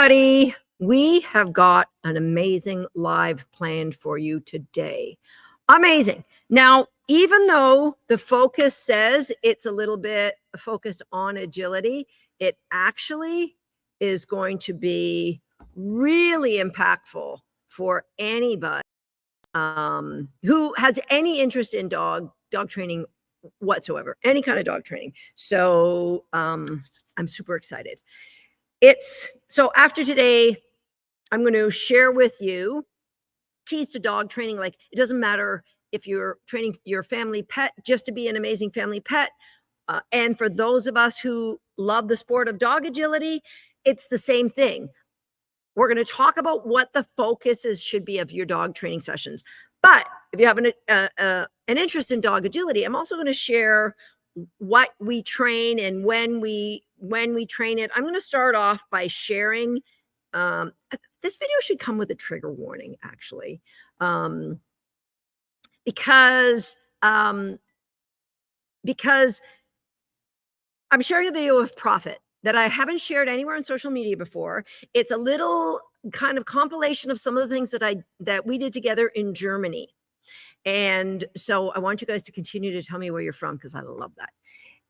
everybody. We have got an amazing live planned for you today. Amazing. Now, even though the focus says it's a little bit focused on agility, it actually is going to be really impactful for anybody who has any interest in dog training whatsoever, any kind of dog training. So I'm super excited. So after today, I'm going to share with you keys to dog training. Like, it doesn't matter if you're training your family pet just to be an amazing family pet. And for those of us who love the sport of dog agility, it's the same thing. We're going to talk about what the focuses should be of your dog training sessions. But if you have an interest in dog agility, I'm also going to share what we train and when we train it. I'm going to start off by sharing. This video should come with a trigger warning, actually, because I'm sharing a video of Profit that I haven't shared anywhere on social media before. It's a little kind of compilation of some of the things that we did together in Germany. And so I want you guys to continue to tell me where you're from, because I love that.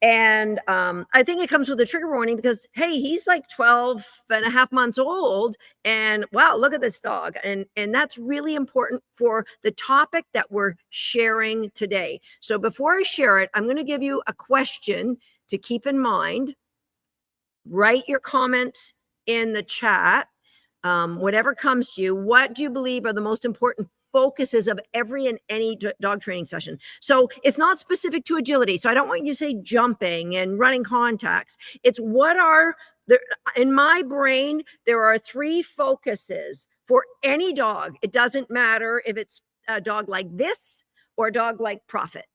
And I think it comes with a trigger warning because, hey, he's like 12 and a half months old. And wow, look at this dog. And that's really important for the topic that we're sharing today. So before I share it, I'm going to give you a question to keep in mind. Write your comments in the chat. Whatever comes to you, what do you believe are the most important focuses of every and any dog training session? So it's not specific to agility. So I don't want you to say jumping and running contacts. It's what are there in my brain. There are 3 focuses for any dog. It doesn't matter if it's a dog like this or a dog like Profit.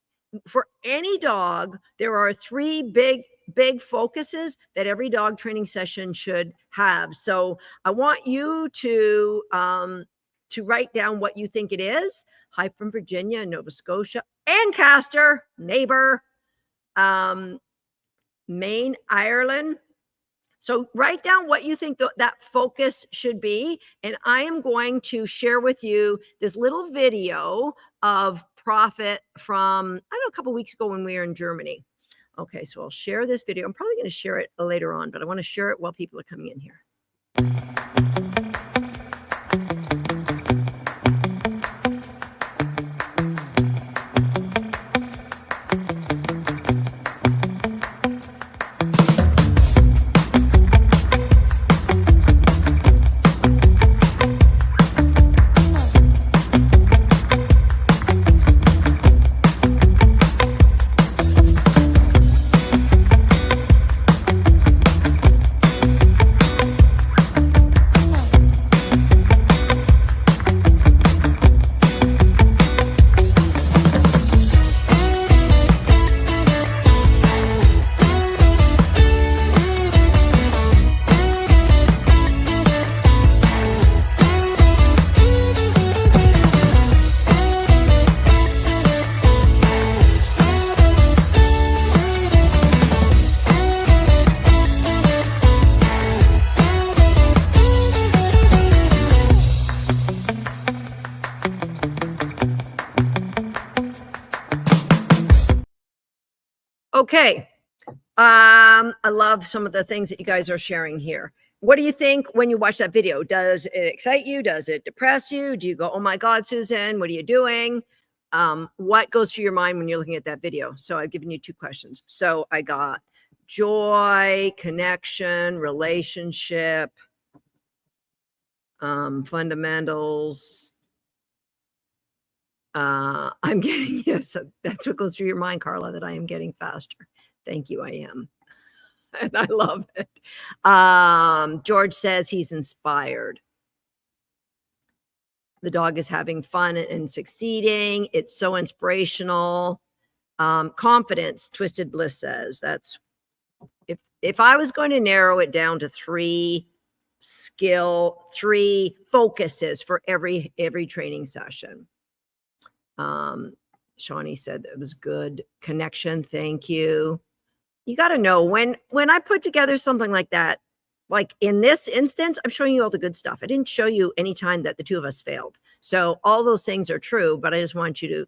For any dog, there are 3 big focuses that every dog training session should have. So I want you to write down what you think it is. Hi from Virginia, Nova Scotia, Ancaster, neighbor, Maine, Ireland. So write down what you think that focus should be. And I am going to share with you this little video of Profit from, I don't know, a couple weeks ago when we were in Germany. Okay, so I'll share this video. I'm probably going to share it later on, but I want to share it while people are coming in here. Okay. I love some of the things that you guys are sharing here. What do you think when you watch that video? Does it excite you? Does it depress you? Do you go, oh my God, Susan, what are you doing? What goes through your mind when you're looking at that video? So I've given you 2 questions. So I got joy, connection, relationship, fundamentals. I'm getting, yes, that's what goes through your mind, Carla, that I am getting faster. Thank you, I am. And I love it. George says he's inspired. The dog is having fun and succeeding. It's so inspirational. Confidence, Twisted Bliss says. That's, if I was going to narrow it down to 3 focuses for every training session. Shawnee said that it was good. Connection, thank you. You got to know when I put together something like that, Like in this instance, I'm showing you all the good stuff. I didn't show you any time that the two of us failed. So all those things are true, but I just want you to,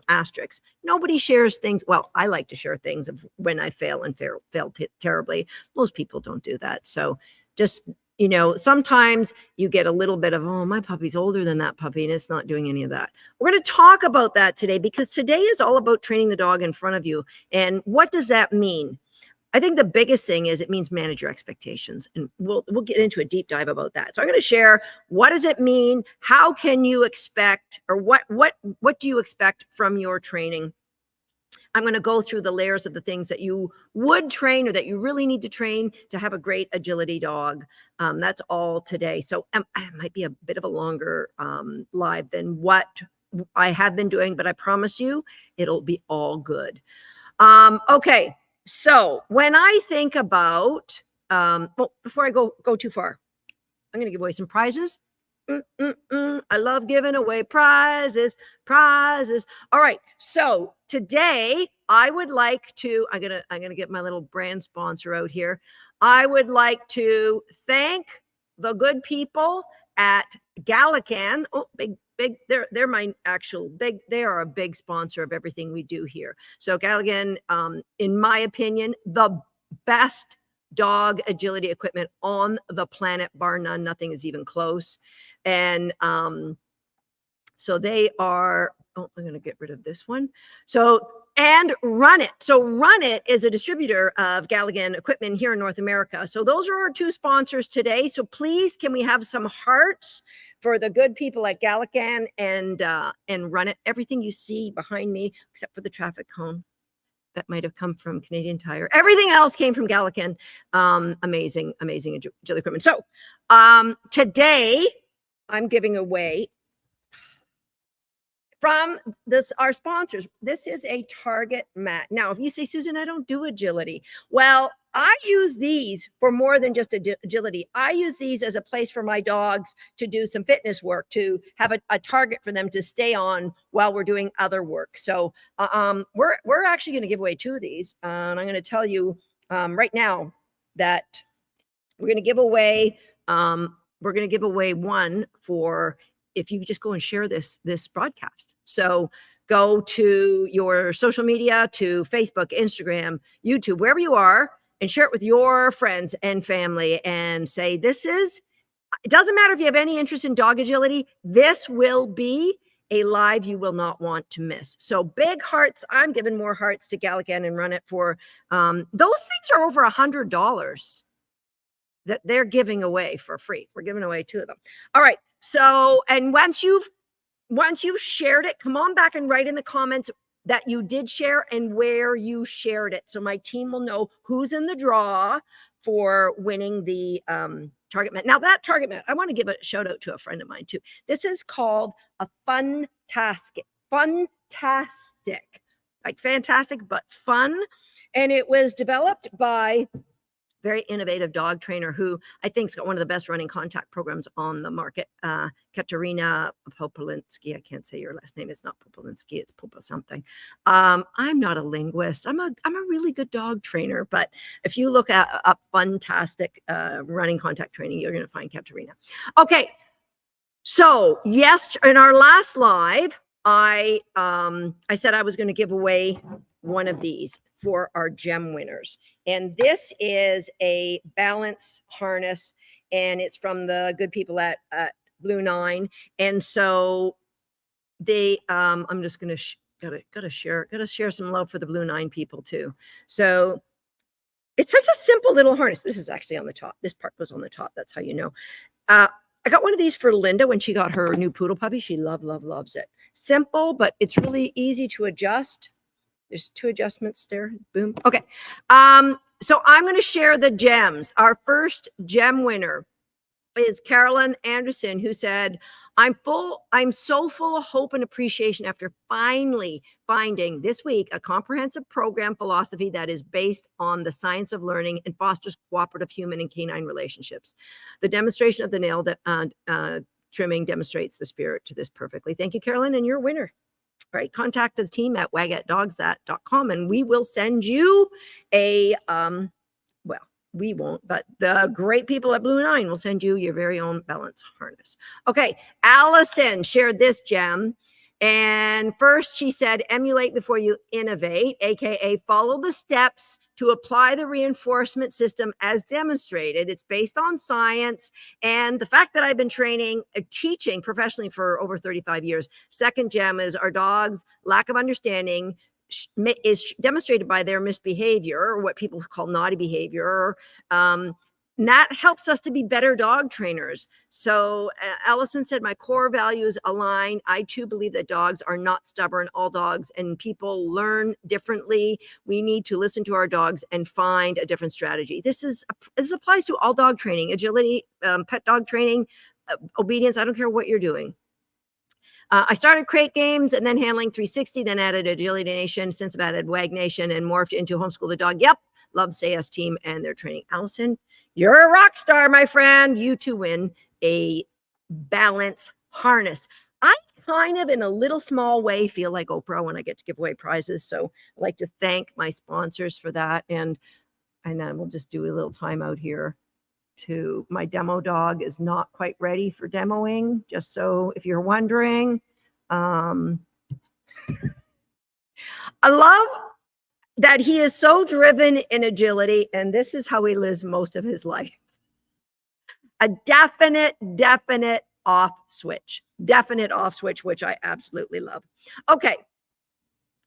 asterisk. Nobody shares things. Well, I like to share things of when I fail and fail terribly. Most people don't do that. So just, sometimes you get a little bit of, oh, my puppy's older than that puppy and it's not doing any of that. We're going to talk about that today because today is all about training the dog in front of you. And what does that mean? I think the biggest thing is it means manage your expectations, and we'll get into a deep dive about that. So I'm going to share, what does it mean? How can you expect, or what do you expect from your training? I'm going to go through the layers of the things that you would train or that you really need to train to have a great agility dog. That's all today. So it might be a bit of a longer live than what I have been doing, but I promise you it'll be all good. Okay. So when I think about, before I go too far, I'm going to give away some prizes. I love giving away prizes. All right. So today I would like to, I'm going to get my little brand sponsor out here. I would like to thank the good people at Gallican. Oh, big, they're my actual big, they are a big sponsor of everything we do here. So Gallican, in my opinion, the best dog agility equipment on the planet, bar none. Nothing is even close. And so they are, I'm going to get rid of this one. So, and Run It. So Run It is a distributor of Galligan equipment here in North America. So those are our two sponsors today. So please, can we have some hearts for the good people at Galligan and Run It? Everything you see behind me, except for the traffic cone, that might have come from Canadian Tire. Everything else came from Gallican. Amazing agility equipment. So today I'm giving away from our sponsors. This is a Target mat. Now, if you say, Susan, I don't do agility. Well, I use these for more than just agility. I use these as a place for my dogs to do some fitness work, to have a target for them to stay on while we're doing other work. So we're actually going to give away two of these. And I'm going to tell you right now that we're going to give away one for, if you just go and share this broadcast. So go to your social media, to Facebook, Instagram, YouTube, wherever you are, and share it with your friends and family and say, it doesn't matter if you have any interest in dog agility, this will be a live you will not want to miss. So big hearts. I'm giving more hearts to Galligan and Run It for, those things are over $100 that they're giving away for free. We're giving away two of them. All right. So, and once you've shared it, come on back and write in the comments that you did share and where you shared it. So my team will know who's in the draw for winning the target mat. Now that target mat, I want to give a shout out to a friend of mine too. This is called a Funtastic, like fantastic, but fun. And it was developed by very innovative dog trainer who I think's got one of the best running contact programs on the market. Katerina Popolinski. I can't say your last name. It's not Popolinski. It's Popa something. I'm not a linguist. I'm a really good dog trainer. But if you look at up Funtastic running contact training, you're going to find Katerina. Okay. So yes, in our last live, I said I was going to give away one of these for our gem winners. And this is a balance harness, and it's from the good people at Blue 9. And so they, I'm just going to gotta share some love for the Blue 9 people too. So it's such a simple little harness. This is actually on the top. This part goes on the top. That's how you know. I got one of these for Linda when she got her new poodle puppy. She loves it. Simple, but it's really easy to adjust. There's two adjustments there. Boom. Okay. So I'm going to share the gems. Our first gem winner is Carolyn Anderson, who said, I'm so full of hope and appreciation after finally finding this week a comprehensive program philosophy that is based on the science of learning and fosters cooperative human and canine relationships. The demonstration of the nail trimming demonstrates the spirit to this perfectly. Thank you, Carolyn, and you're a winner. All right, contact the team at wagatdogsthat.com and we will send you a we won't, but the great people at Blue Nine will send you your very own balance harness. Okay, Allison shared this gem. And first she said, emulate before you innovate, AKA follow the steps to apply the reinforcement system as demonstrated. It's based on science. And the fact that I've been teaching professionally for over 35 years. Second gem is our dogs' lack of understanding is demonstrated by their misbehavior, or what people call naughty behavior. And that helps us to be better dog trainers. So Allison said, my core values align. I too believe that dogs are not stubborn. All dogs and people learn differently. We need to listen to our dogs and find a different strategy. This applies to all dog training, agility, pet dog training, obedience. I don't care what you're doing. I started Crate Games and then Handling 360, then added Agility Nation, since I've added Wag Nation, and morphed into Homeschool the Dog. Yep, love SAS team and their training. Allison, you're a rock star, my friend. You too win a balance harness. I kind of, in a little small way, feel like Oprah when I get to give away prizes. So I'd like to thank my sponsors for that. And then we'll just do a little timeout here. My demo dog is not quite ready for demoing, just so if you're wondering. I love that he is so driven in agility, and this is how he lives most of his life. A definite off switch, which I absolutely love. Okay.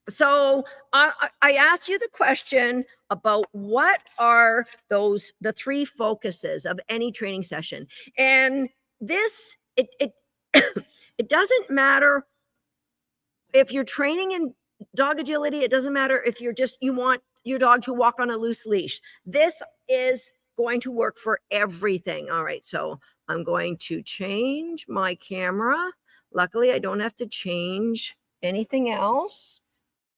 So I asked you the question about what are the three focuses of any training session. And this, it doesn't matter if you're training in dog agility. It doesn't matter if you want your dog to walk on a loose leash. This is going to work for everything. All right. So I'm going to change my camera. Luckily, I don't have to change anything else.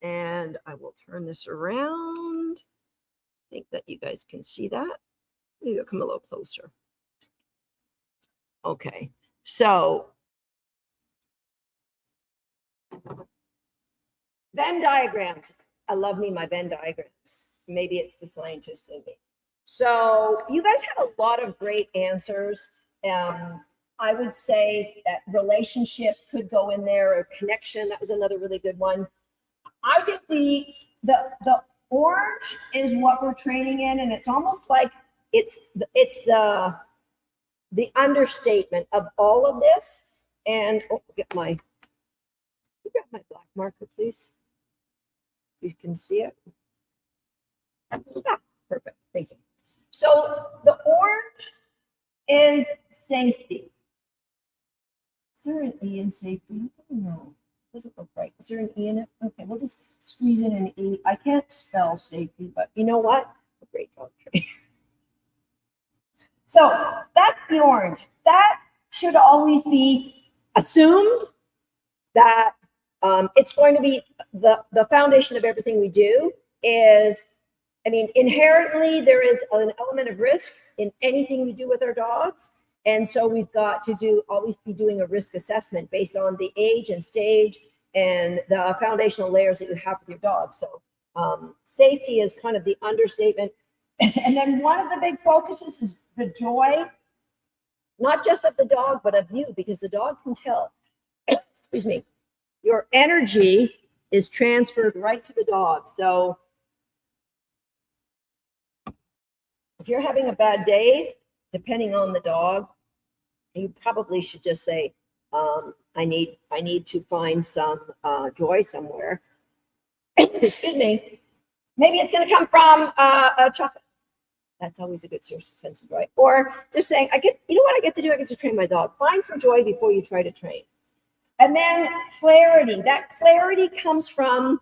And I will turn this around. I think that you guys can see that. Maybe I'll come a little closer. Okay, so Venn diagrams. I love my Venn diagrams. Maybe it's the scientist in me. So you guys had a lot of great answers. I would say that relationship could go in there, or connection. That was another really good one. I think the orange is what we're training in, and it's almost like it's the understatement of all of this. And grab my black marker, please. You can see it. Perfect. Thank you. So the orange is safety. Is there an E in safety? No. Doesn't look right. Is there an E in it? Okay, we'll just squeeze in an E. I can't spell safety, but you know what? A great dog trainer. So that's the orange. That should always be assumed that it's going to be the foundation of everything we do. Inherently there is an element of risk in anything we do with our dogs. And so we've got to always be doing a risk assessment based on the age and stage and the foundational layers that you have with your dog. So safety is kind of the understatement. And then one of the big focuses is the joy, not just of the dog, but of you, because the dog can tell, excuse me, your energy is transferred right to the dog. So if you're having a bad day, depending on the dog, you probably should just say, I need to find some joy somewhere. Excuse me. Maybe it's going to come from a chocolate. That's always a good source of sense of joy. Or just saying, you know what I get to do? I get to train my dog. Find some joy before you try to train. And then clarity. That clarity comes from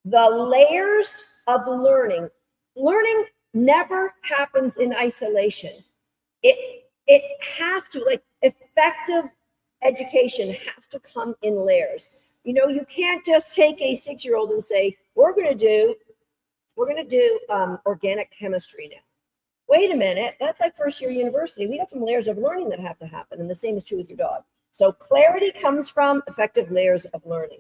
the layers of learning. Learning never happens in isolation. It has to, like, effective education has to come in layers. You know, you can't just take a 6-year-old and say, we're going to do organic chemistry now. Wait a minute, that's like first year university. We got some layers of learning that have to happen, and the same is true with your dog. So clarity comes from effective layers of learning.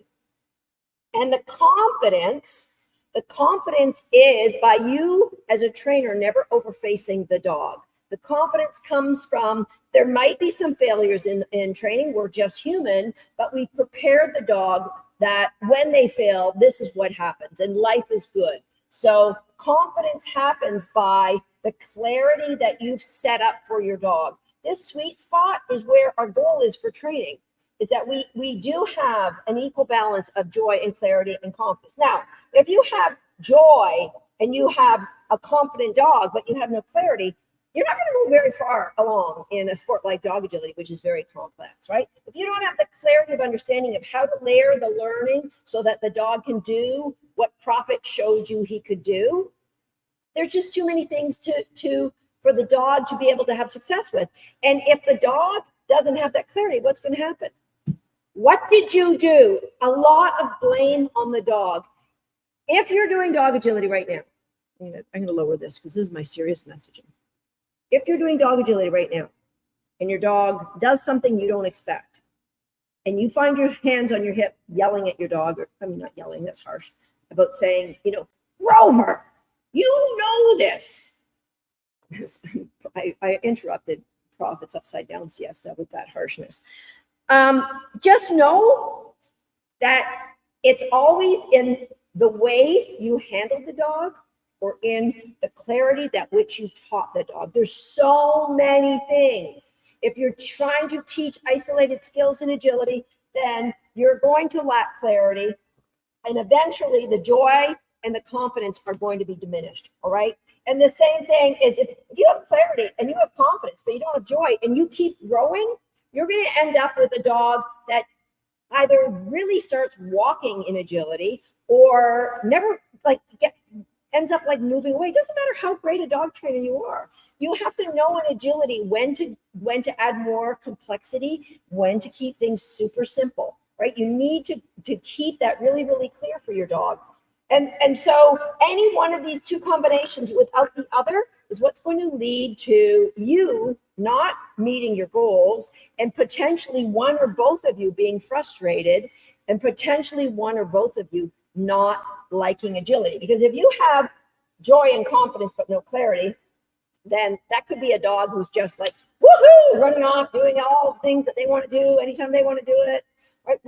And the confidence The confidence is by you as a trainer never overfacing the dog. The confidence comes from, there might be some failures in training. We're just human, but we've prepared the dog that when they fail, this is what happens, and life is good. So confidence happens by the clarity that you've set up for your dog. This sweet spot is where our goal is for training, is that we do have an equal balance of joy and clarity and confidence. Now, if you have joy and you have a confident dog, but you have no clarity, you're not going to move very far along in a sport like dog agility, which is very complex, right? If you don't have the clarity of understanding of how to layer the learning so that the dog can do what Prophet showed you he could do, there's just too many things for the dog to be able to have success with. And if the dog doesn't have that clarity, what's going to happen? What did you do? A lot of blame on the dog. If you're doing dog agility right now, I'm going to lower this because this is my serious messaging. If you're doing dog agility right now and your dog does something you don't expect and you find your hands on your hip yelling at your dog, or I mean, not yelling, that's harsh, about saying, Rover, you know this. I interrupted Prophet's upside down siesta with that harshness. Just know that it's always in the way you handle the dog or in the clarity that which you taught the dog. There's so many things. If you're trying to teach isolated skills in agility, then you're going to lack clarity. And eventually the joy and the confidence are going to be diminished, all right? And the same thing is if you have clarity and you have confidence, but you don't have joy and you keep growing, you're going to end up with a dog that either really starts walking in agility or never ends up moving away. It doesn't matter how great a dog trainer you are. You have to know in agility when to add more complexity, when to keep things super simple, right? You need to keep that really, really clear for your dog. And so any one of these two combinations without the other is what's going to lead to you not meeting your goals and potentially one or both of you being frustrated and potentially one or both of you not liking agility. Because if you have joy and confidence but no clarity, then that could be a dog who's just woohoo, running off, doing all the things that they want to do anytime they want to do it, right?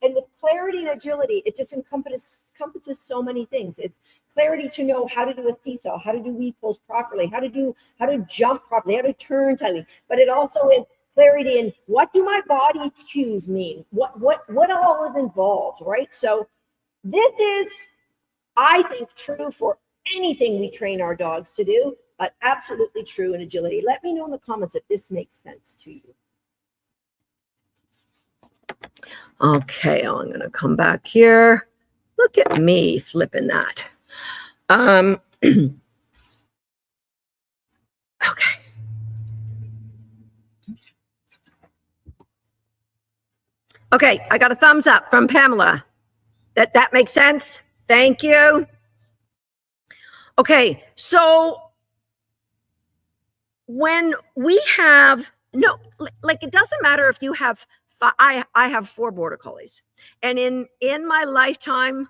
And with clarity and agility, it just encompasses so many things. It's clarity to know how to do a seesaw, how to do weave pulls properly, how to jump properly, how to turn tightly. But it also is clarity in what do my body cues mean? What all is involved, right? So this is, I think, true for anything we train our dogs to do, but absolutely true in agility. Let me know in the comments if this makes sense to you. Okay, I'm going to come back here. Look at me flipping that. Okay. Okay, I got a thumbs up from Pamela. That makes sense? Thank you. Okay, so when we have, it doesn't matter if you have, I have 4 border collies. And in my lifetime,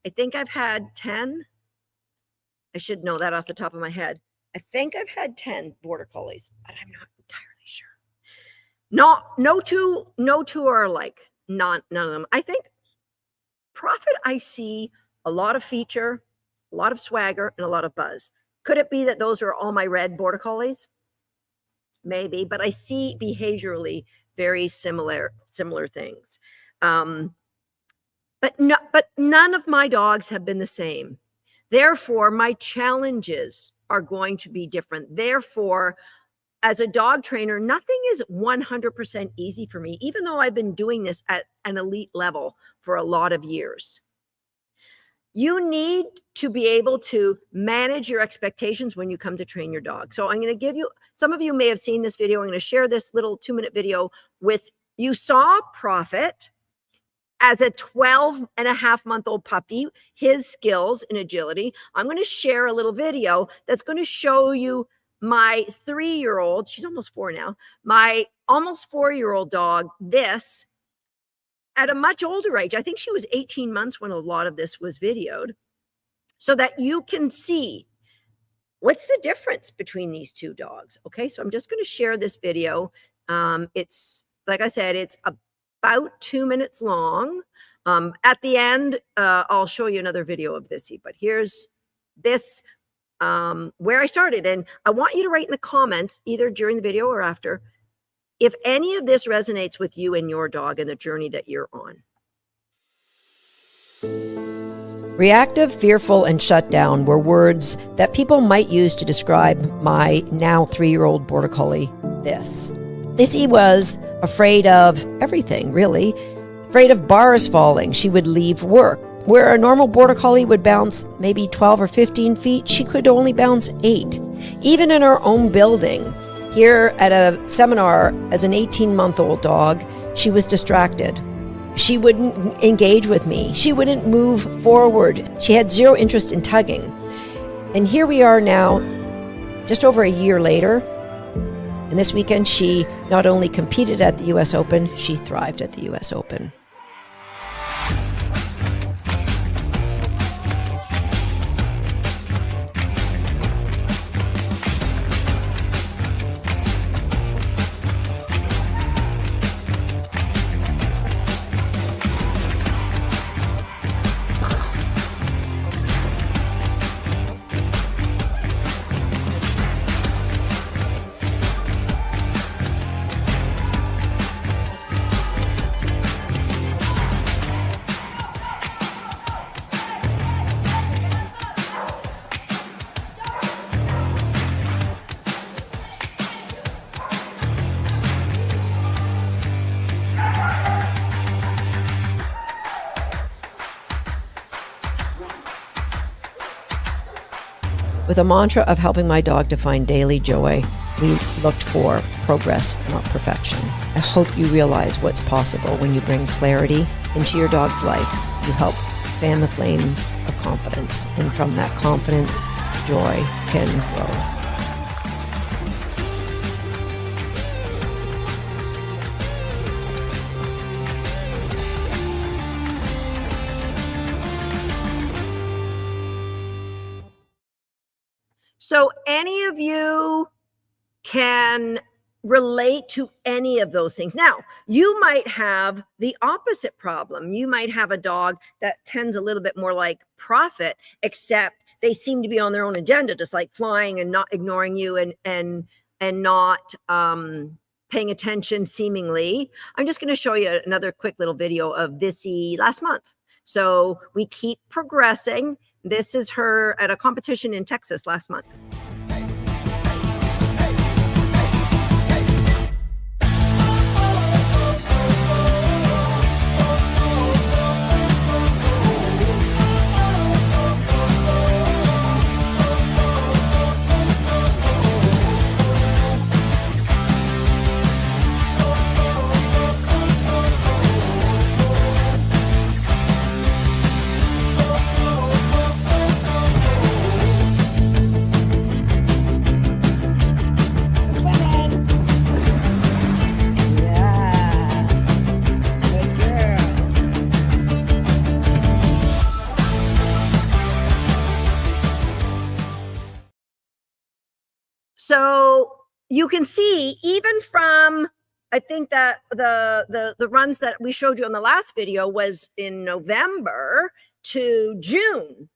I think I've had 10. I should know that off the top of my head. I think I've had 10 border collies, but I'm not entirely sure. No two are alike. None of them. I think Prophet, I see a lot of feature, a lot of swagger, and a lot of buzz. Could it be that those are all my red border collies? Maybe, but I see behaviorally very similar things. But none of my dogs have been the same. Therefore, my challenges are going to be different. Therefore, as a dog trainer, nothing is 100% easy for me, even though I've been doing this at an elite level for a lot of years. You need to be able to manage your expectations when you come to train your dog. So I'm going to give you, some of you may have seen this video. I'm going to share this little 2-minute video with, you saw Prophet as a 12-and-a-half-month-old puppy, his skills in agility. I'm going to share a little video that's going to show you my 3-year-old, she's almost 4 now, my almost 4-year-old dog, this, at a much older age. I think she was 18 months when a lot of this was videoed, so that you can see what's the difference between these two dogs. Okay, so I'm just going to share this video. It's, like I said, it's about 2 minutes long. At the end, I'll show you another video of this, but here's this, where I started. And I want you to write in the comments, either during the video or after, if any of this resonates with you and your dog and the journey that you're on. Reactive, fearful, and shut down were words that people might use to describe my now 3-year-old border collie, This. Lizzie was afraid of everything, really. Afraid of bars falling. She would leave work. Where a normal border collie would bounce maybe 12 or 15 feet, she could only bounce 8. Even in her own building, here at a seminar as an 18-month-old dog, she was distracted. She wouldn't engage with me. She wouldn't move forward. She had zero interest in tugging. And here we are now, just over a year later. And this weekend, she not only competed at the U.S. Open, she thrived at the U.S. Open. With a mantra of helping my dog to find daily joy, we looked for progress, not perfection. I hope you realize what's possible when you bring clarity into your dog's life. You help fan the flames of confidence, and from that confidence, joy can grow. So any of you can relate to any of those things. Now, you might have the opposite problem. You might have a dog that tends a little bit more like Prophet, except they seem to be on their own agenda, just like flying and not ignoring you and not paying attention seemingly. I'm just going to show you another quick little video of Vissy last month. So we keep progressing. This is her at a competition in Texas last month. So you can see, even from, I think that the runs that we showed you in the last video was in November to June.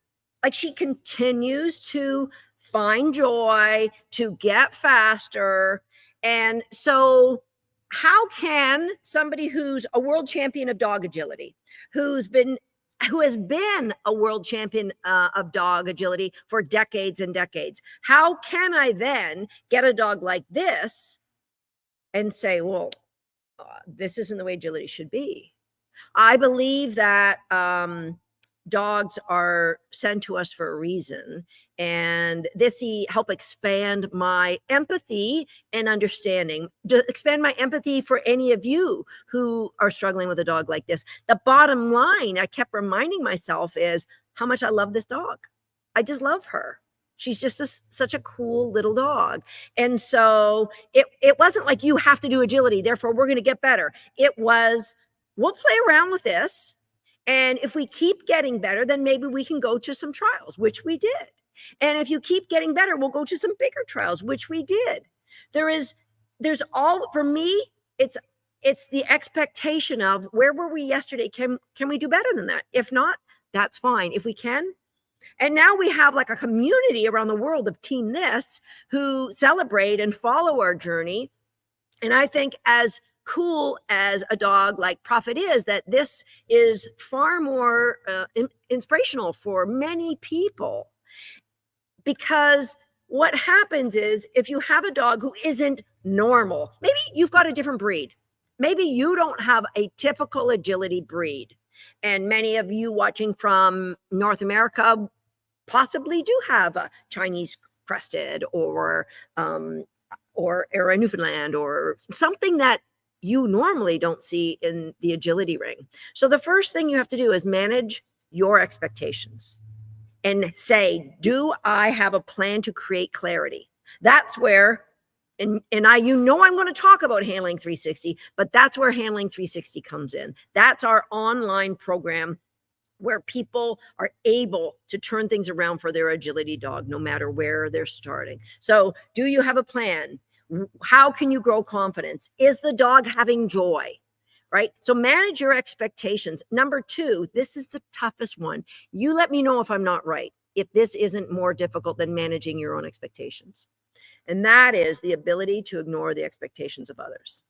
Like, she continues to find joy, to get faster. And so how can somebody who's a world champion of dog agility, who has been a world champion of dog agility for decades and decades, how can I then get a dog like this and say, well, this isn't the way agility should be? I believe that dogs are sent to us for a reason, and this help expand my empathy and understanding, to expand my empathy for any of you who are struggling with a dog like this. The bottom line, I kept reminding myself, is how much I love this dog. I just love her. She's just such a cool little dog. And so it wasn't like, you have to do agility, therefore we're going to get better. It was, we'll play around with this. And if we keep getting better, then maybe we can go to some trials, which we did. And if you keep getting better, we'll go to some bigger trials, which we did. There's all, for me, it's the expectation of where were we yesterday? Can we do better than that? If not, that's fine. If we can, and now we have like a community around the world of Team This who celebrate and follow our journey. And I think as cool as a dog like Prophet is, that this is far more inspirational for many people. Because what happens is if you have a dog who isn't normal, maybe you've got a different breed. Maybe you don't have a typical agility breed. And many of you watching from North America possibly do have a Chinese crested or a Newfoundland or something that you normally don't see in the agility ring. So the first thing you have to do is manage your expectations and say, do I have a plan to create clarity? That's where, I'm going to talk about Handling 360, but that's where Handling 360 comes in. That's our online program where people are able to turn things around for their agility dog, no matter where they're starting. So do you have a plan? How can you grow confidence? Is the dog having joy? Right? So manage your expectations. Number 2, this is the toughest one. You let me know if I'm not right, if this isn't more difficult than managing your own expectations. And that is the ability to ignore the expectations of others.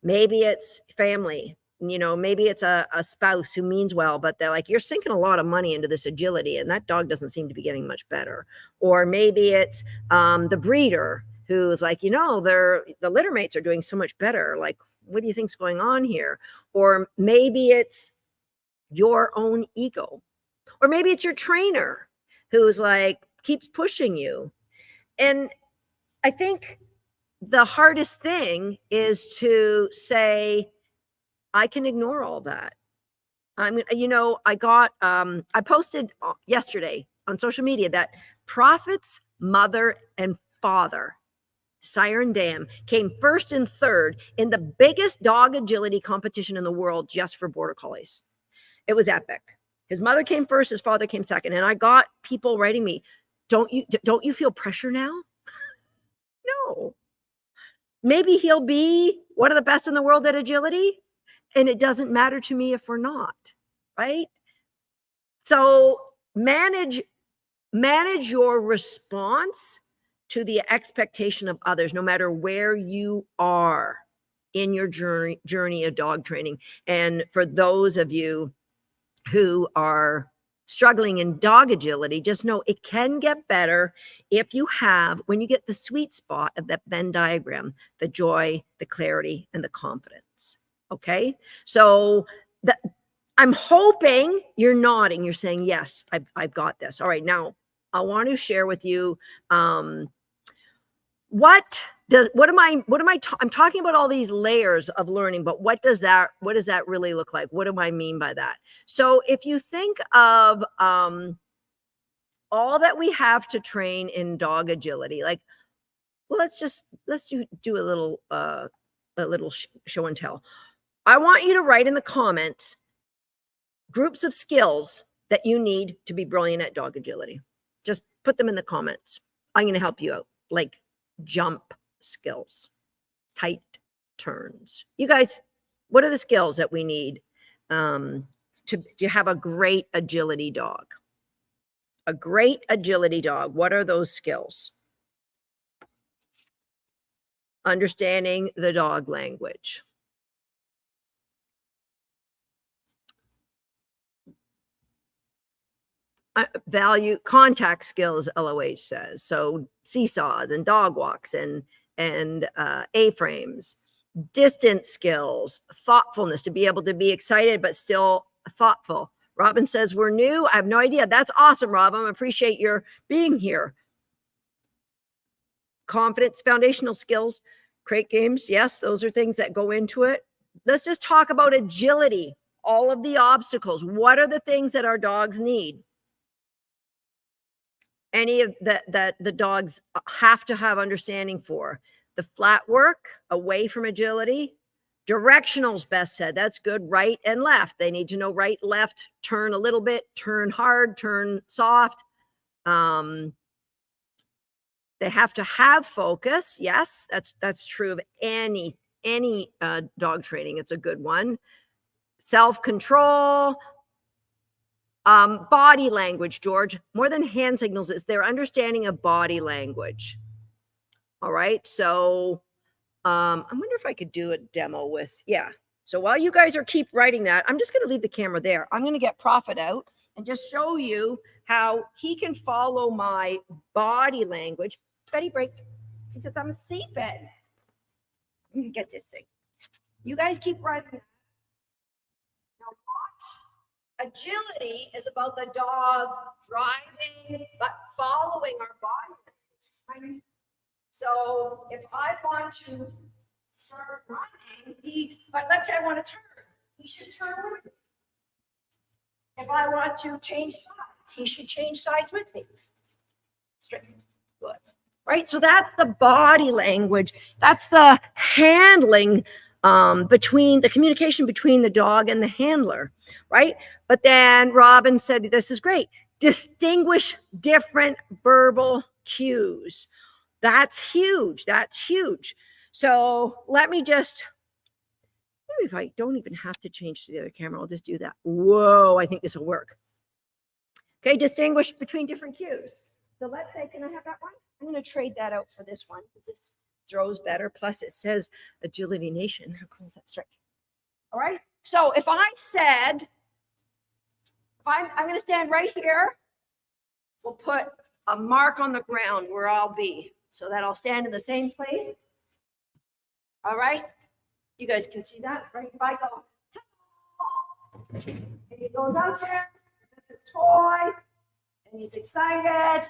Maybe it's family, maybe it's a spouse who means well, but they're like, you're sinking a lot of money into this agility and that dog doesn't seem to be getting much better. Or maybe it's the breeder who's like, the litter mates are doing so much better. Like, what do you think's going on here? Or maybe it's your own ego. Or maybe it's your trainer who's like, keeps pushing you. And I think the hardest thing is to say, I can ignore all that. I posted yesterday on social media that Prophet's mother and father, Siren Dam, came first and third in the biggest dog agility competition in the world just for border collies. It was epic. His mother came first, his father came second. And I got people writing me, don't you feel pressure now? No. Maybe he'll be one of the best in the world at agility, and it doesn't matter to me if we're not, right? So manage your response to the expectation of others, no matter where you are in your journey of dog training. And for those of you who are struggling in dog agility, just know it can get better if you have, when you get the sweet spot of that Venn diagram, the joy, the clarity, and the confidence. Okay. So I'm hoping you're nodding. You're saying, yes, I've got this. All right. Now I want to share with you, I'm talking about all these layers of learning, but what does that really look like? What do I mean by that? So if you think of all that we have to train in dog agility, like, well, let's do a little show and tell. I want you to write in the comments groups of skills that you need to be brilliant at dog agility. Just put them in the comments. I'm going to help you out. Like jump skills, tight turns. You guys, what are the skills that we need to have a great agility dog? A great agility dog. What are those skills? Understanding the dog language. Value contact skills, LOH says. So seesaws and dog walks and A-frames, distance skills, thoughtfulness, to be able to be excited but still thoughtful. Robin says, we're new. I have no idea. That's awesome, Robin. I appreciate your being here. Confidence, foundational skills, crate games. Yes, those are things that go into it. Let's just talk about agility. All of the obstacles. What are the things that our dogs need? Any of that the dogs have to have understanding for. The flat work away from agility, Directional's best said. That's good. Right and left. They need to know right, left, turn a little bit, turn hard, turn soft. They have to have focus. Yes, that's true of any dog training. It's a good one. Self-control. Body language, George, more than hand signals, is their understanding of body language. All right. So I wonder if I could do a demo with, yeah. So while you guys keep writing that, I'm just going to leave the camera there. I'm going to get Prophet out and just show you how he can follow my body language. Betty, break. She says, I'm sleeping. Get this thing. You guys keep writing. Now watch. Agility is about the dog driving, but following our body language. So if I want to start running, but let's say I want to turn, he should turn with me. If I want to change sides, he should change sides with me. Straight, good. Right? So that's the body language. That's the handling between the communication between the dog and the handler, right? But then Robin said, this is great. Distinguish different verbal cues. That's huge. That's huge. So let me just, maybe if I don't even have to change to the other camera, I'll just do that. Whoa, I think this will work. Okay, distinguish between different cues. So let's say, can I have that one? I'm going to trade that out for this one because this throws better. Plus it says Agility Nation. How cool is that? Straight. All right. So if I said, I'm going to stand right here, we'll put a mark on the ground where I'll be, so that I'll stand in the same place. All right. You guys can see that, right? If I go, and he goes out there, that's his toy, and he's excited,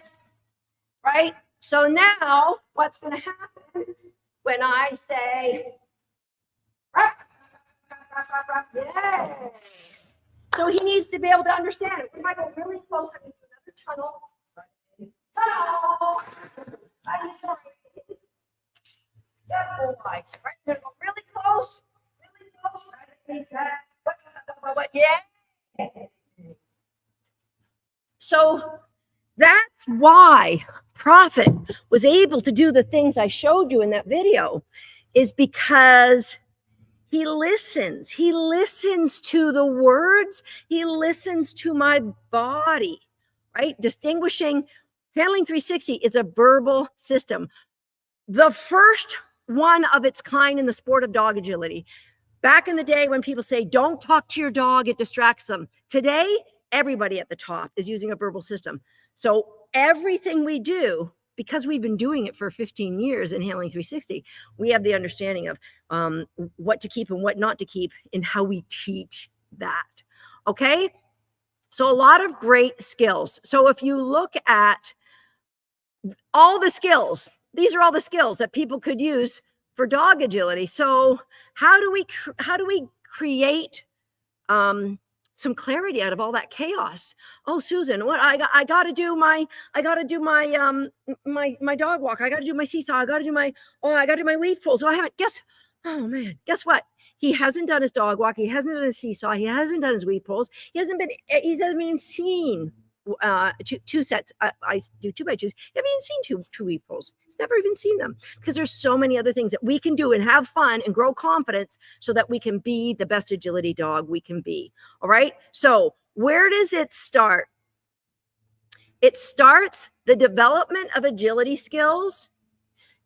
right? So now what's going to happen when I say, yeah. So he needs to be able to understand it. If I go really close, I can do another tunnel. Tunnel. I'm sorry. Good boy. Right, we're going to go really close. Really close. Right? Yeah. So that's why Prophet was able to do the things I showed you in that video, is because he listens. He listens to the words. He listens to my body, right? Distinguishing, Handling 360 is a verbal system. The first one of its kind in the sport of dog agility. Back in the day when people say, don't talk to your dog, it distracts them. Today, everybody at the top is using a verbal system. So everything we do, because we've been doing it for 15 years in Handling 360, we have the understanding of what to keep and what not to keep in how we teach that. Okay? So a lot of great skills. So if you look at all the skills, these are all the skills that people could use for dog agility. So how do we create some clarity out of all that chaos? Oh, Susan, what I got to do my dog walk. I got to do my seesaw. I got to do my wave pulls. So I haven't. Oh man, guess what? He hasn't done his dog walk. He hasn't done his seesaw. He hasn't done his weave pulls. He hasn't been seen two sets. I do 2x2s. He hasn't even seen two weave pulls. He's never even seen them, because there's so many other things that we can do and have fun and grow confidence so that we can be the best agility dog we can be. All right. So where does it start? It starts the development of agility skills.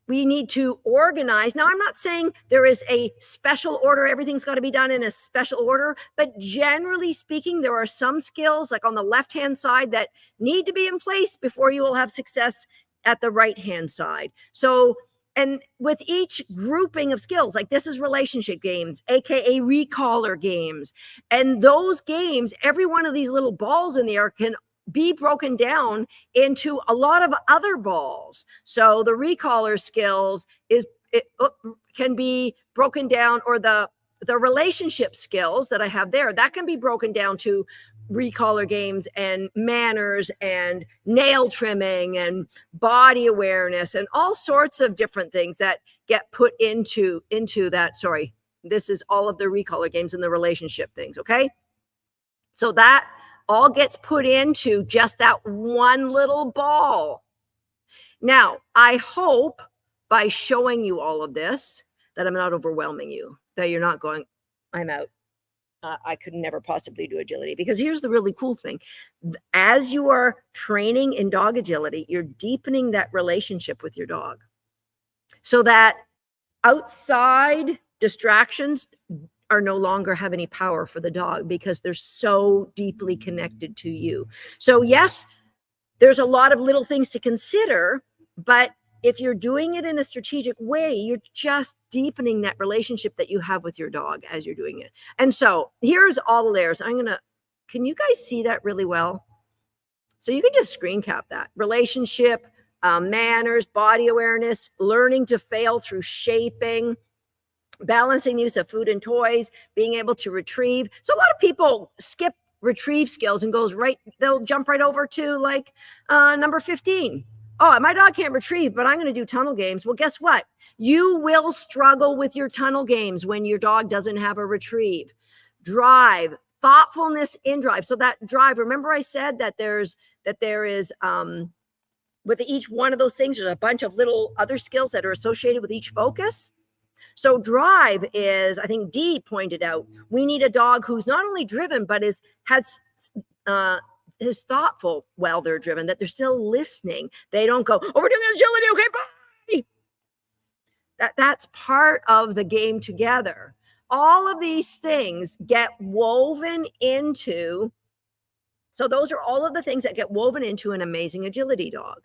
We need to organize. Now, I'm not saying there is a special order. Everything's got to be done in a special order. But generally speaking, there are some skills, like on the left-hand side, that need to be in place before you will have success at the right-hand side. So, and with each grouping of skills, like this is relationship games, AKA recaller games. And those games, every one of these little balls in the air can be broken down into a lot of other balls. So the recaller skills can be broken down, or the relationship skills that I have there, that can be broken down to recaller games and manners and nail trimming and body awareness and all sorts of different things that get put into that. Sorry, This is all of the recolor games and the relationship things, okay? So that all gets put into just that one little ball. Now, I hope by showing you all of this that I'm not overwhelming you, that you're not going, I'm out. I could never possibly do agility. Because here's the really cool thing. As you are training in dog agility, you're deepening that relationship with your dog so that outside distractions are no longer have any power for the dog because they're so deeply connected to you. So yes, there's a lot of little things to consider, but if you're doing it in a strategic way, you're just deepening that relationship that you have with your dog as you're doing it. And so here's all the layers. Can you guys see that really well? So you can just screen cap that. Relationship, manners, body awareness, learning to fail through shaping, balancing the use of food and toys, being able to retrieve. So a lot of people skip retrieve skills and they'll jump right over to like number 15. Oh, my dog can't retrieve, but I'm going to do tunnel games. Well, guess what? You will struggle with your tunnel games when your dog doesn't have a retrieve. Drive, thoughtfulness in drive. So that drive, remember I said that there is with each one of those things, there's a bunch of little other skills that are associated with each focus. So drive is, I think Dee pointed out, we need a dog who's not only driven, but is thoughtful while they're driven, that they're still listening. They don't go, oh, we're doing agility, okay, bye. That's part of the game together. All of these things get woven into, so those are all of the things that get woven into an amazing agility dog.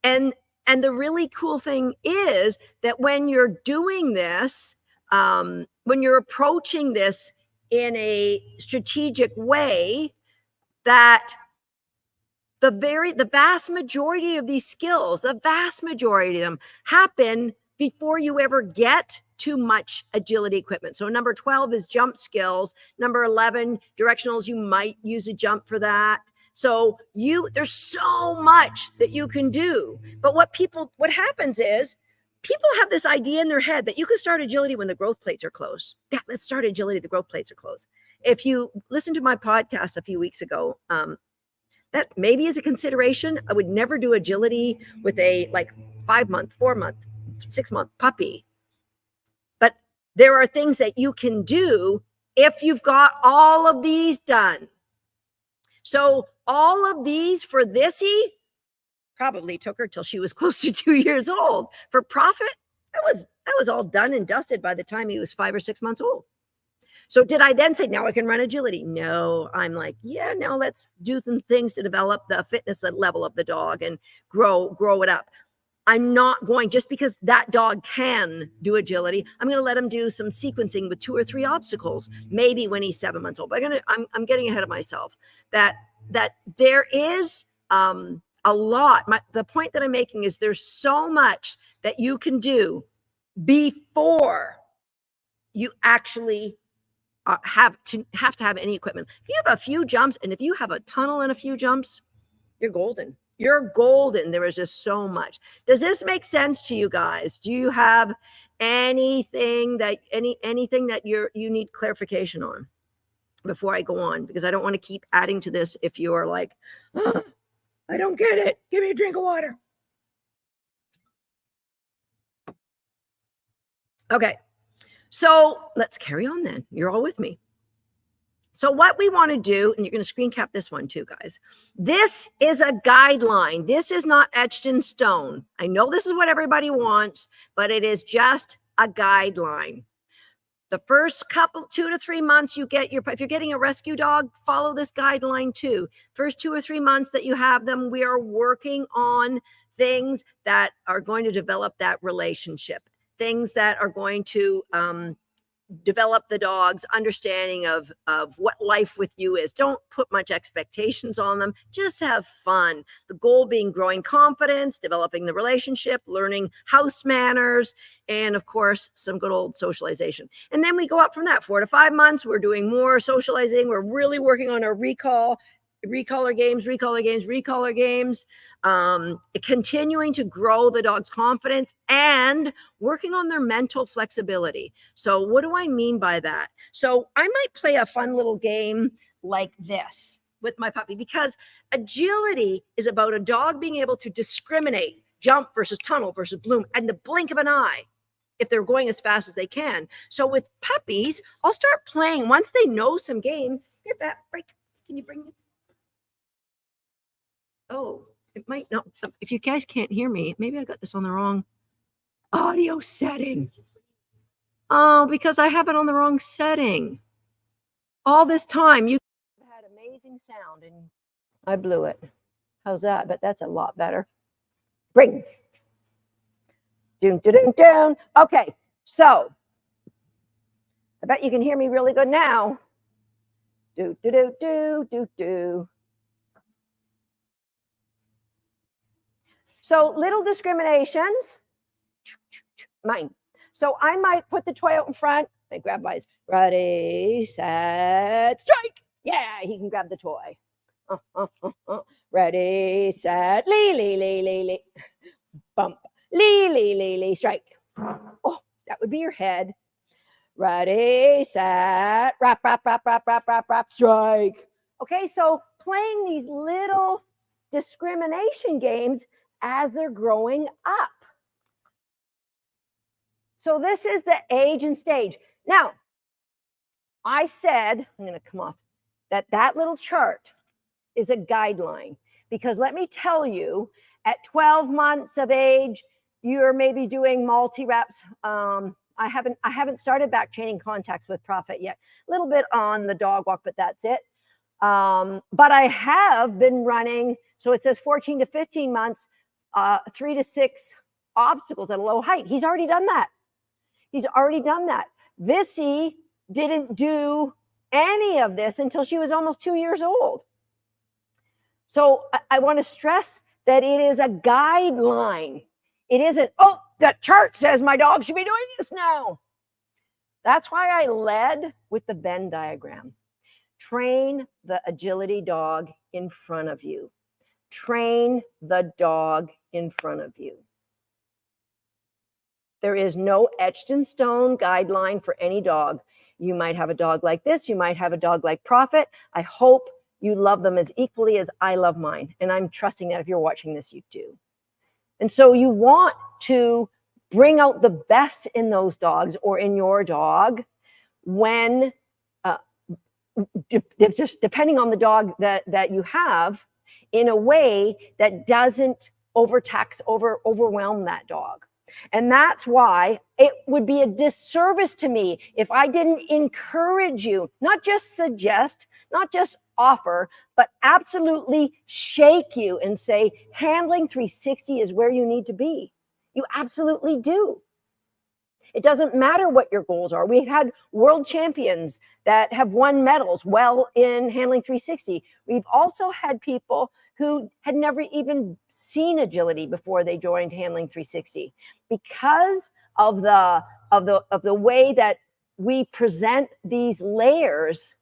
And the really cool thing is that when you're doing this, when you're approaching this in a strategic way, that the vast majority of these skills, the vast majority of them happen before you ever get too much agility equipment. So number 12 is jump skills. Number 11, directionals, you might use a jump for that. So there's so much that you can do. But what happens is people have this idea in their head that you can start agility when the growth plates are closed. Yeah, let's start agility. The growth plates are closed. If you listen to my podcast a few weeks ago, that maybe is a consideration. I would never do agility with a 5-month, 4-month, 6-month puppy. But there are things that you can do if you've got all of these done. So all of these for Thisy probably took her till she was close to 2 years old. For Prophet, that was all done and dusted by the time he was 5 or 6 months old. So did I then say, now I can run agility? No, I'm like, yeah, now let's do some things to develop the fitness level of the dog and grow it up. I'm not going, just because that dog can do agility, I'm going to let him do some sequencing with 2 or 3 obstacles, maybe when he's 7 months old. But I'm getting ahead of myself. That there is a lot. The point that I'm making is there's so much that you can do before you actually have to have any equipment. If you have a few jumps, and if you have a tunnel and a few jumps, you're golden. You're golden. There is just so much. Does this make sense to you guys? Do you have anything that you need clarification on before I go on? Because I don't want to keep adding to this if you're like, oh, I don't get it. Give me a drink of water. Okay. So let's carry on then. You're all with me. So what we want to do, and you're going to screen cap this one too, guys. This is a guideline. This is not etched in stone. I know this is what everybody wants, but it is just a guideline. The first 2 to 3 months if you're getting a rescue dog, follow this guideline too. First 2 or 3 months that you have them, we are working on things that are going to develop that relationship, things that are going to develop the dog's understanding of what life with you is. Don't put much expectations on them. Just have fun. The goal being growing confidence, developing the relationship, learning house manners, and of course, some good old socialization. And then we go up from that 4 to 5 months. We're doing more socializing. We're really working on our recall. recolor games, continuing to grow the dog's confidence and working on their mental flexibility. So what do I mean by that? So I might play a fun little game like this with my puppy, because agility is about a dog being able to discriminate jump versus tunnel versus bloom and the blink of an eye if they're going as fast as they can. So with puppies, I'll start playing once they know some games. Here, Bat, break. Can you bring it? Oh, it might not. If you guys can't hear me, maybe I got this on the wrong audio setting. Oh, because I have it on the wrong setting. All this time, you had amazing sound and I blew it. How's that? But that's a lot better. Bring. Doom, doom, doom. Okay, so I bet you can hear me really good now. Do, do, do, do, do, do. So little discriminations. Mine. So I might put the toy out in front. I grab my ready, set, strike. Yeah, he can grab the toy. Ready, set, lee, lee, lee, lee, lee. Bump. Lee, lee, lee, lee, strike. Oh, that would be your head. Ready, set, wrap, wrap, wrap, wrap, wrap, wrap, wrap, strike. Okay, so playing these little discrimination games as they're growing up. So this is the age and stage. Now, I said, I'm going to come off, that little chart is a guideline, because let me tell you, at 12 months of age, you're maybe doing multi-reps. I haven't started back training contacts with Prophet yet. A little bit on the dog walk, but that's it. But I have been running, so it says 14 to 15 months, 3 to 6 obstacles at a low height. He's already done that. He's already done that. Vissy didn't do any of this until she was almost 2 years old. So I want to stress that it is a guideline. It isn't, oh, that chart says my dog should be doing this now. That's why I led with the Venn diagram. Train the agility dog in front of you. Train the dog in front of you. There is no etched in stone guideline for any dog. You might have a dog like this. You might have a dog like Prophet. I hope you love them as equally as I love mine. And I'm trusting that if you're watching this, you do. And so you want to bring out the best in those dogs or in your dog when, just depending on the dog that you have, in a way that doesn't overwhelm that dog. And that's why it would be a disservice to me if I didn't encourage you, not just suggest, not just offer, but absolutely shake you and say, handling 360 is where you need to be. You absolutely do. It doesn't matter what your goals are. We've had world champions that have won medals well in handling 360. We've also had people who had never even seen agility before they joined handling 360. Because of the way that we present these layers,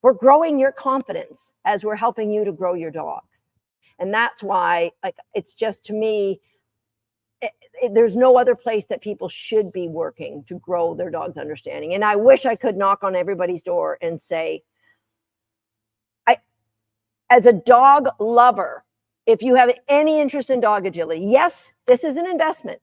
we're growing your confidence as we're helping you to grow your dogs. And that's why, like, it's just, to me, there's no other place that people should be working to grow their dog's understanding. And I wish I could knock on everybody's door and say, as a dog lover, if you have any interest in dog agility, yes, this is an investment.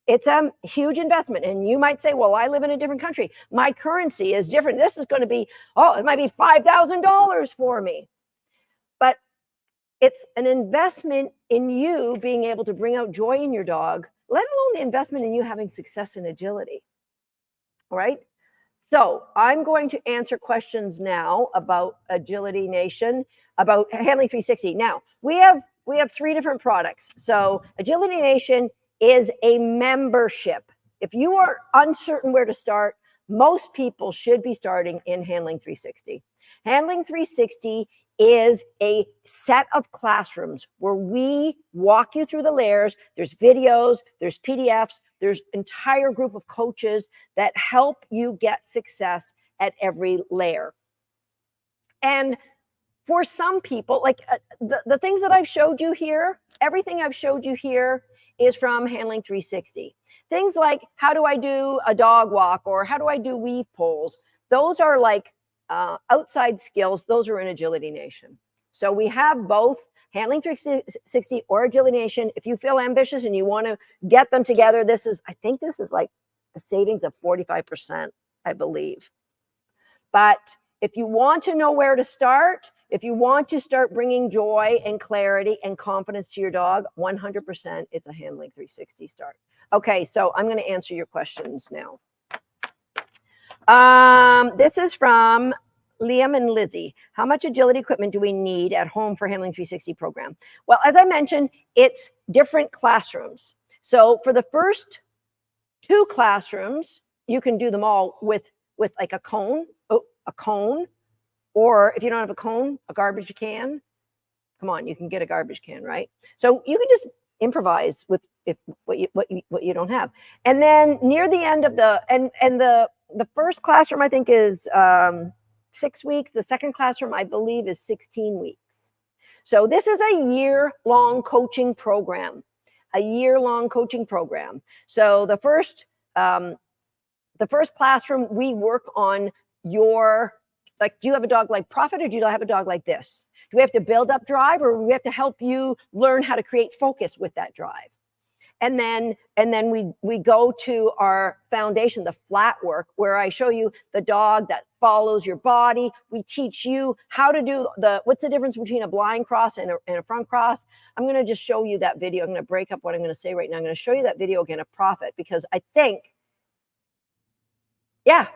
It's a huge investment. And you might say, well, I live in a different country. My currency is different. This is going to be, it might be $5,000 for me. But it's an investment in you being able to bring out joy in your dog, let alone the investment in you having success in agility. All right. So I'm going to answer questions now about Agility Nation, about handling 360. Now we have 3 different products. So Agility Nation is a membership. If you are uncertain where to start, most people should be starting in handling 360. Handling 360 is a set of classrooms where we walk you through the layers. There's videos, there's PDFs, there's entire group of coaches that help you get success at every layer. And for some people, like the things that I've showed you here, everything I've showed you here is from Handling 360. Things like how do I do a dog walk or how do I do weave pulls? Those are like outside skills. Those are in Agility Nation. So we have both Handling 360 or Agility Nation. If you feel ambitious and you want to get them together, I think this is like a savings of 45%, I believe. But if you want to know where to start, if you want to start bringing joy and clarity and confidence to your dog, 100% it's a Handling 360 start. Okay, so I'm going to answer your questions now. This is from Liam and Lizzie. How much agility equipment do we need at home for Handling 360 program? Well, as I mentioned, it's different classrooms. So for the first 2 classrooms, you can do them all with like a cone, or if you don't have a cone, a garbage can. Come on, you can get a garbage can, right? So you can just improvise with what you don't have. And then near the end of the first classroom, I think, is 6 weeks. The second classroom, I believe, is 16 weeks. So this is a year-long coaching program. So the first classroom, we work on your, like, do you have a dog like Prophet or do you have a dog like this? Do we have to build up drive or do we have to help you learn how to create focus with that drive? And then we go to our foundation, the flat work, where I show you the dog that follows your body. We teach you how to do what's the difference between a blind cross and a front cross. I'm going to just show you that video. I'm going to break up what I'm going to say right now. I'm going to show you that video again of Prophet, because I think, yeah,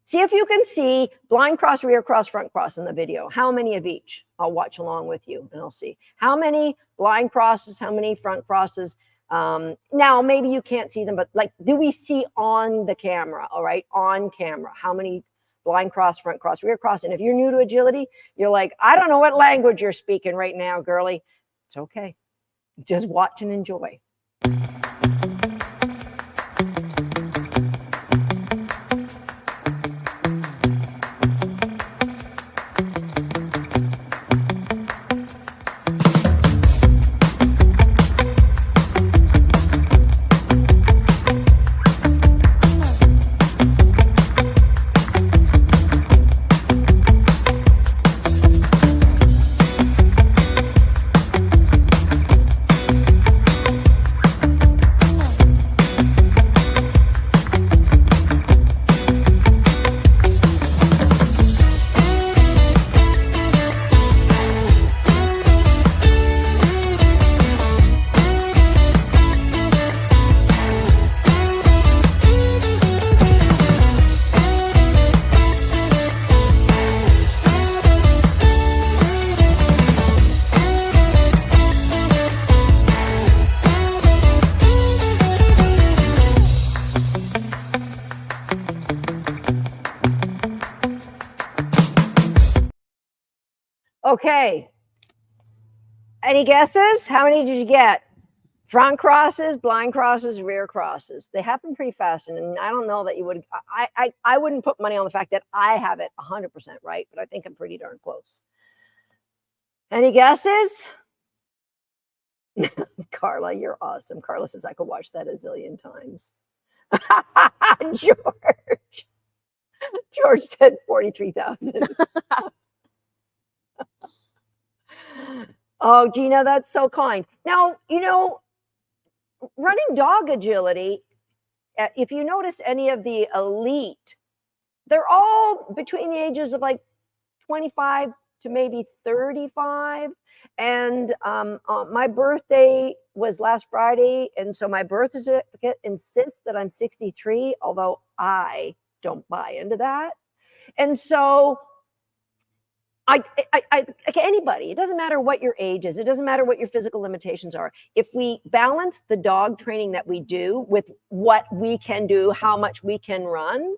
see if you can see blind cross, rear cross, front cross in the video. How many of each? I'll watch along with you and I'll see how many blind crosses, how many front crosses. Now, maybe you can't see them, but like, do we see on the camera? All right, on camera, how many blind cross, front cross, rear cross? And if you're new to agility, you're like, I don't know what language you're speaking right now, girly. It's okay. Just watch and enjoy. Okay. Any guesses? How many did you get? Front crosses, blind crosses, rear crosses. They happen pretty fast. And I don't know that you would, I wouldn't put money on the fact that I have it 100% right, but I think I'm pretty darn close. Any guesses? Carla, you're awesome. Carla says I could watch that a zillion times. George said 43,000. Oh, Gina, that's so kind. Now, you know, running dog agility, if you notice any of the elite, they're all between the ages of like 25 to maybe 35. And my birthday was last Friday. And so my birth certificate insists that I'm 63, although I don't buy into that. And so anybody, it doesn't matter what your age is. It doesn't matter what your physical limitations are. If we balance the dog training that we do with what we can do, how much we can run,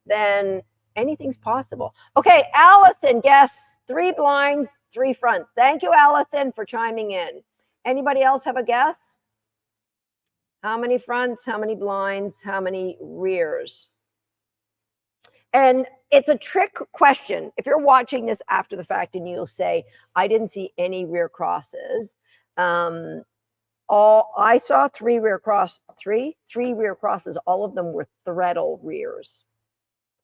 then anything's possible. Okay, Allison, guess 3 blinds, 3 fronts. Thank you, Allison, for chiming in. Anybody else have a guess? How many fronts, how many blinds, how many rears? And it's a trick question. If you're watching this after the fact and you'll say, I didn't see any rear crosses. I saw three rear crosses. All of them were threadle rears.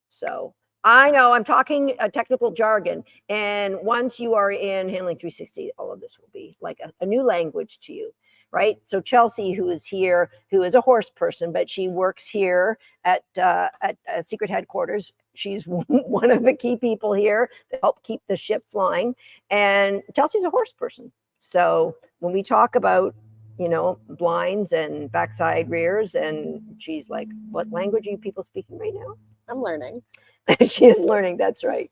So I know I'm talking a technical jargon. And once you are in Handling 360, all of this will be like a new language to you, right? So Chelsea, who is here, who is a horse person, but she works here at Secret Headquarters. She's one of the key people here that help keep the ship flying. And Chelsea's a horse person. So when we talk about, blinds and backside rears, and she's like, what language are you people speaking right now? I'm learning. She is learning. That's right.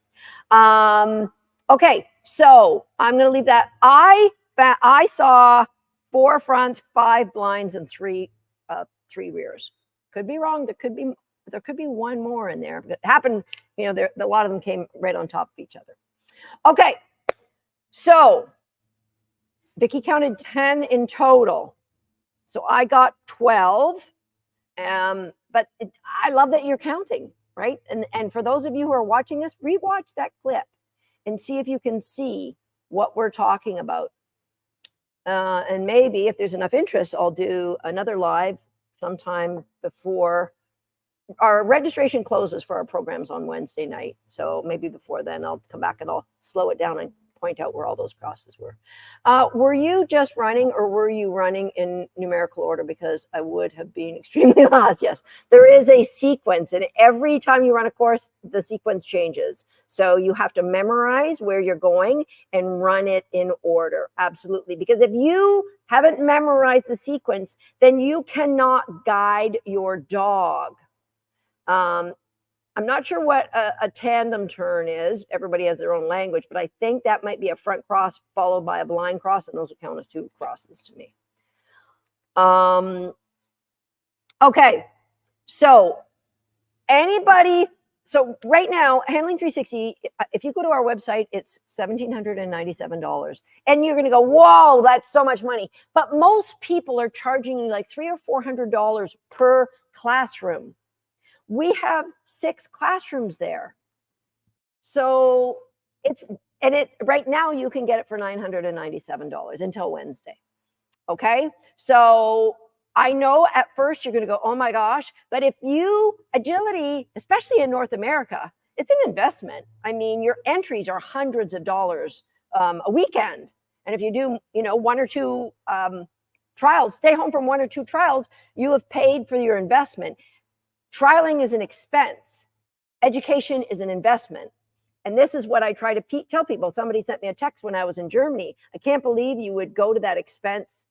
Okay, so I'm going to leave that. I saw 4 fronts, 5 blinds, and 3 rears. Could be wrong. There could be one more in there. It happened. A lot of them came right on top of each other. Okay, so Vicki counted 10 in total. So I got 12. But I love that you're counting, right? And for those of you who are watching this, rewatch that clip and see if you can see what we're talking about. And maybe if there's enough interest, I'll do another live sometime before our registration closes for our programs on Wednesday night. So maybe before then I'll come back and I'll slow it down and point out where all those crosses were. Were you just running, or were you running in numerical order? Because I would have been extremely lost. Yes, there is a sequence, and every time you run a course, the sequence changes. So you have to memorize where you're going and run it in order. Absolutely. Because if you haven't memorized the sequence, then you cannot guide your dog. I'm not sure what a tandem turn is. Everybody has their own language, but I think that might be a front cross followed by a blind cross, and those would count as 2 crosses to me. Okay, so right now, Handling 360, if you go to our website, it's $1,797. And you're going to go, whoa, that's so much money. But most people are charging you like $300 or $400 per classroom. We have 6 classrooms there. So right now you can get it for $997 until Wednesday. Okay. So I know at first you're going to go, oh my gosh, but agility, especially in North America, it's an investment. I mean, your entries are hundreds of dollars a weekend. And if you do, 1 or 2 trials, stay home from 1 or 2 trials, you have paid for your investment. Trialing is an expense. Education is an investment. And this is what I try to tell people. Somebody sent me a text when I was in Germany. I can't believe you would go to that expense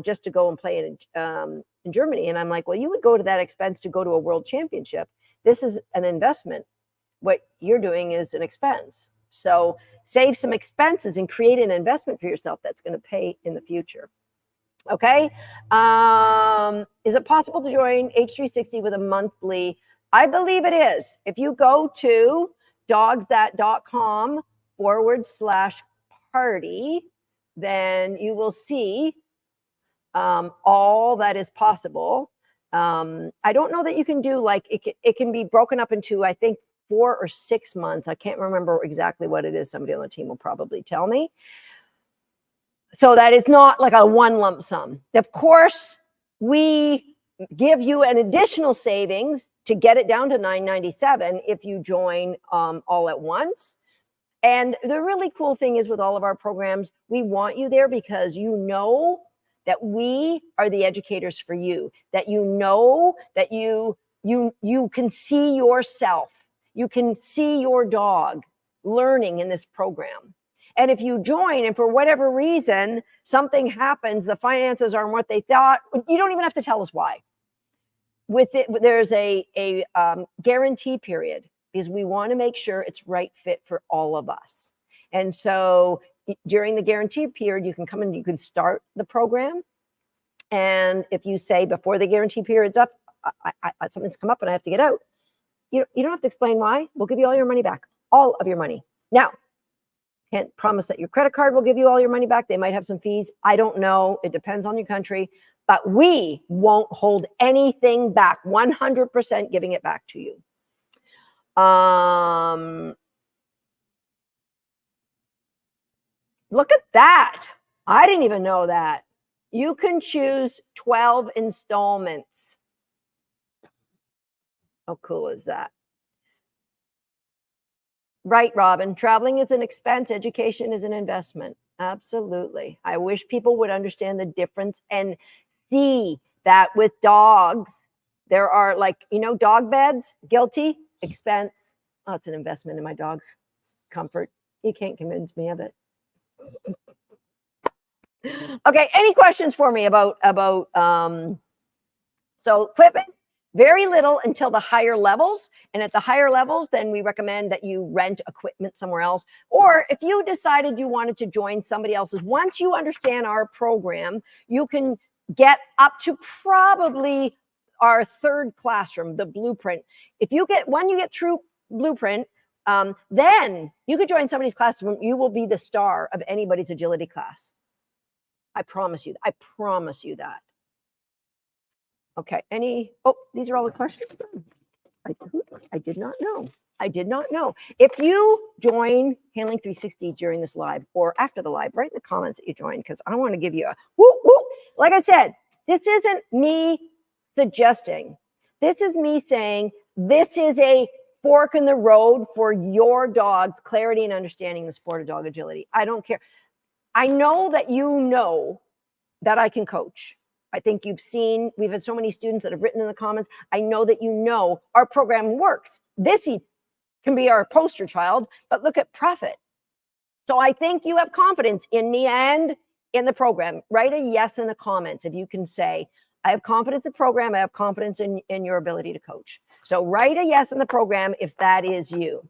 just to go and play in Germany. And I'm like, well, you would go to that expense to go to a world championship. This is an investment. What you're doing is an expense. So save some expenses and create an investment for yourself that's going to pay in the future. Okay. Is it possible to join H360 with a monthly? I believe it is. If you go to dogsthat.com/party, then you will see all that is possible. I don't know that you can do it can be broken up into, I think, 4 or 6 months. I can't remember exactly what it is. Somebody on the team will probably tell me. So that it's not like a one lump sum. Of course, we give you an additional savings to get it down to $997 if you join all at once. And the really cool thing is, with all of our programs, we want you there because that we are the educators for you, that that you can see yourself, you can see your dog learning in this program. And if you join and for whatever reason, something happens, the finances aren't what they thought, you don't even have to tell us why. With it, there's a guarantee period, because we want to make sure it's right fit for all of us. And so during the guarantee period, you can come and you can start the program. And if you say before the guarantee period's up, something's come up and I have to get out, you don't have to explain why. We'll give you all your money back, all of your money. Now, can't promise that your credit card will give you all your money back. They might have some fees. I don't know. It depends on your country. But we won't hold anything back, 100% giving it back to you. Look at that. I didn't even know that. You can choose 12 installments. How cool is that? Right, Robin. Traveling is an expense. Education is an investment. Absolutely. I wish people would understand the difference and see that with dogs, there are dog beds, guilty, expense. Oh, it's an investment in my dog's comfort. You can't convince me of it. Okay, any questions for me about so equipment? Very little until the higher levels. And at the higher levels, then we recommend that you rent equipment somewhere else. Or if you decided you wanted to join somebody else's, once you understand our program, you can get up to probably our third classroom, the blueprint. When you get through blueprint, then you could join somebody's classroom. You will be the star of anybody's agility class. I promise you. I promise you that. Okay. These are all the questions. I did not know. I did not know. If you join Handling 360 during this live or after the live, write in the comments that you joined, because I want to give you a whoop, whoop. Like I said, this isn't me suggesting. This is me saying this is a fork in the road for your dog's clarity and understanding the sport of dog agility. I don't care. I know that you know that I can coach. I think you've seen, we've had so many students that have written in the comments. I know that you know our program works. This can be our poster child, but look at Profit. So I think you have confidence in me and in the program. Write a yes in the comments if you can say, I have confidence in the program. I have confidence in your ability to coach. So write a yes in the program if that is you.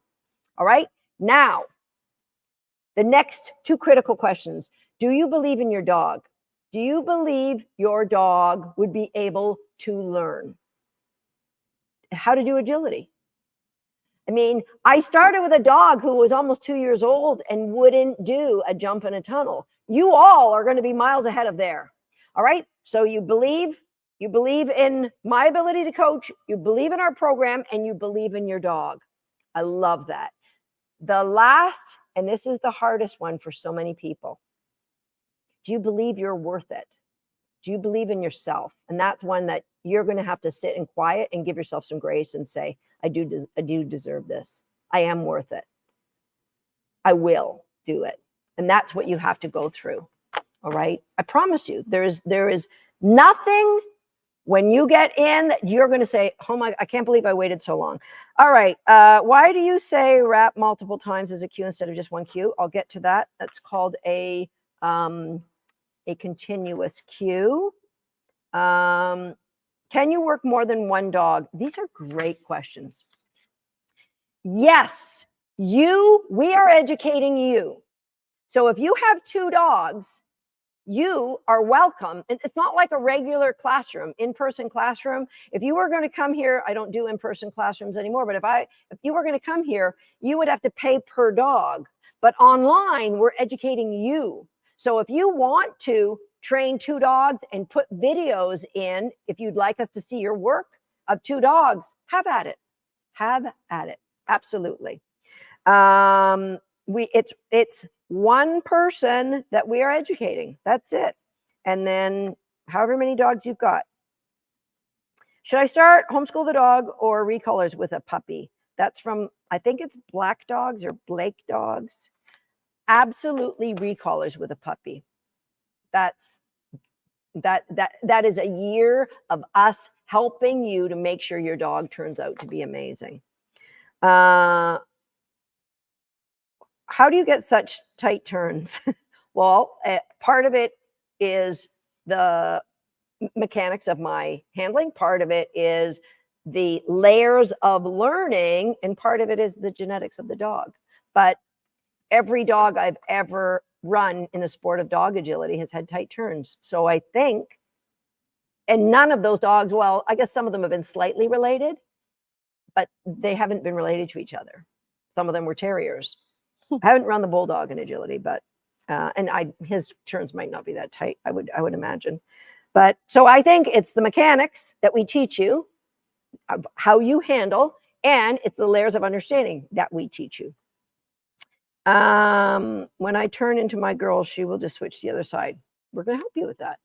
All right. Now, the next two critical questions. Do you believe in your dog? Do you believe your dog would be able to learn how to do agility? I mean, I started with a dog who was almost 2 years old and wouldn't do a jump in a tunnel. You all are going to be miles ahead of there. All right. So you believe in my ability to coach, you believe in our program, and you believe in your dog. I love that. The last, and this is the hardest one for so many people. Do you believe you're worth it? Do you believe in yourself? And that's one that you're going to have to sit in quiet and give yourself some grace and say, I do deserve this. I am worth it. I will do it. And that's what you have to go through. All right. I promise you, there is nothing when you get in that you're going to say, oh my, I can't believe I waited so long. All right. Why do you say wrap multiple times as a cue instead of just one cue? I'll get to that. That's called a continuous cue. Can you work more than one dog? These are great questions. Yes, we are educating you. So if you have 2 dogs, you are welcome. It's not like a regular classroom, in-person classroom. If you were going to come here, I don't do in-person classrooms anymore, but if you were going to come here, you would have to pay per dog. But online, we're educating you. So if you want to train 2 dogs and put videos in, if you'd like us to see your work of 2 dogs, have at it. Have at it. Absolutely. It's one person that we are educating. That's it. And then however many dogs you've got. Should I start homeschool the dog or recolors with a puppy? That's from, I think it's Black Dogs or Blake Dogs. Absolutely recolors with a puppy. That is a year of us helping you to make sure your dog turns out to be amazing. How do you get such tight turns? Well, part of it is the mechanics of my handling. Part of it is the layers of learning, and part of it is the genetics of the dog. But every dog I've ever run in the sport of dog agility has had tight turns. So I think, and none of those dogs, well, I guess some of them have been slightly related, but they haven't been related to each other. Some of them were terriers. I haven't run the bulldog in agility, but his turns might not be that tight, I would imagine. But so I think it's the mechanics that we teach you, how you handle. And it's the layers of understanding that we teach you. When I turn into my girl, she will just switch to the other side. We're going to help you with that.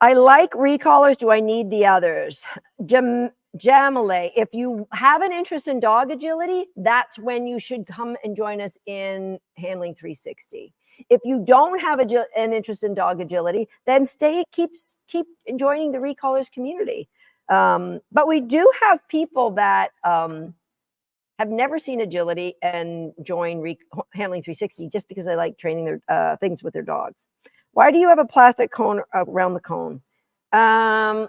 I like recallers. Do I need the others? Jamile, if you have an interest in dog agility, that's when you should come and join us in Handling 360. If you don't have an interest in dog agility, then keep joining the recallers community. But we do have people that have never seen agility and join Handling 360 just because they like training their things with their dogs. Why do you have a plastic cone around the cone? Ninja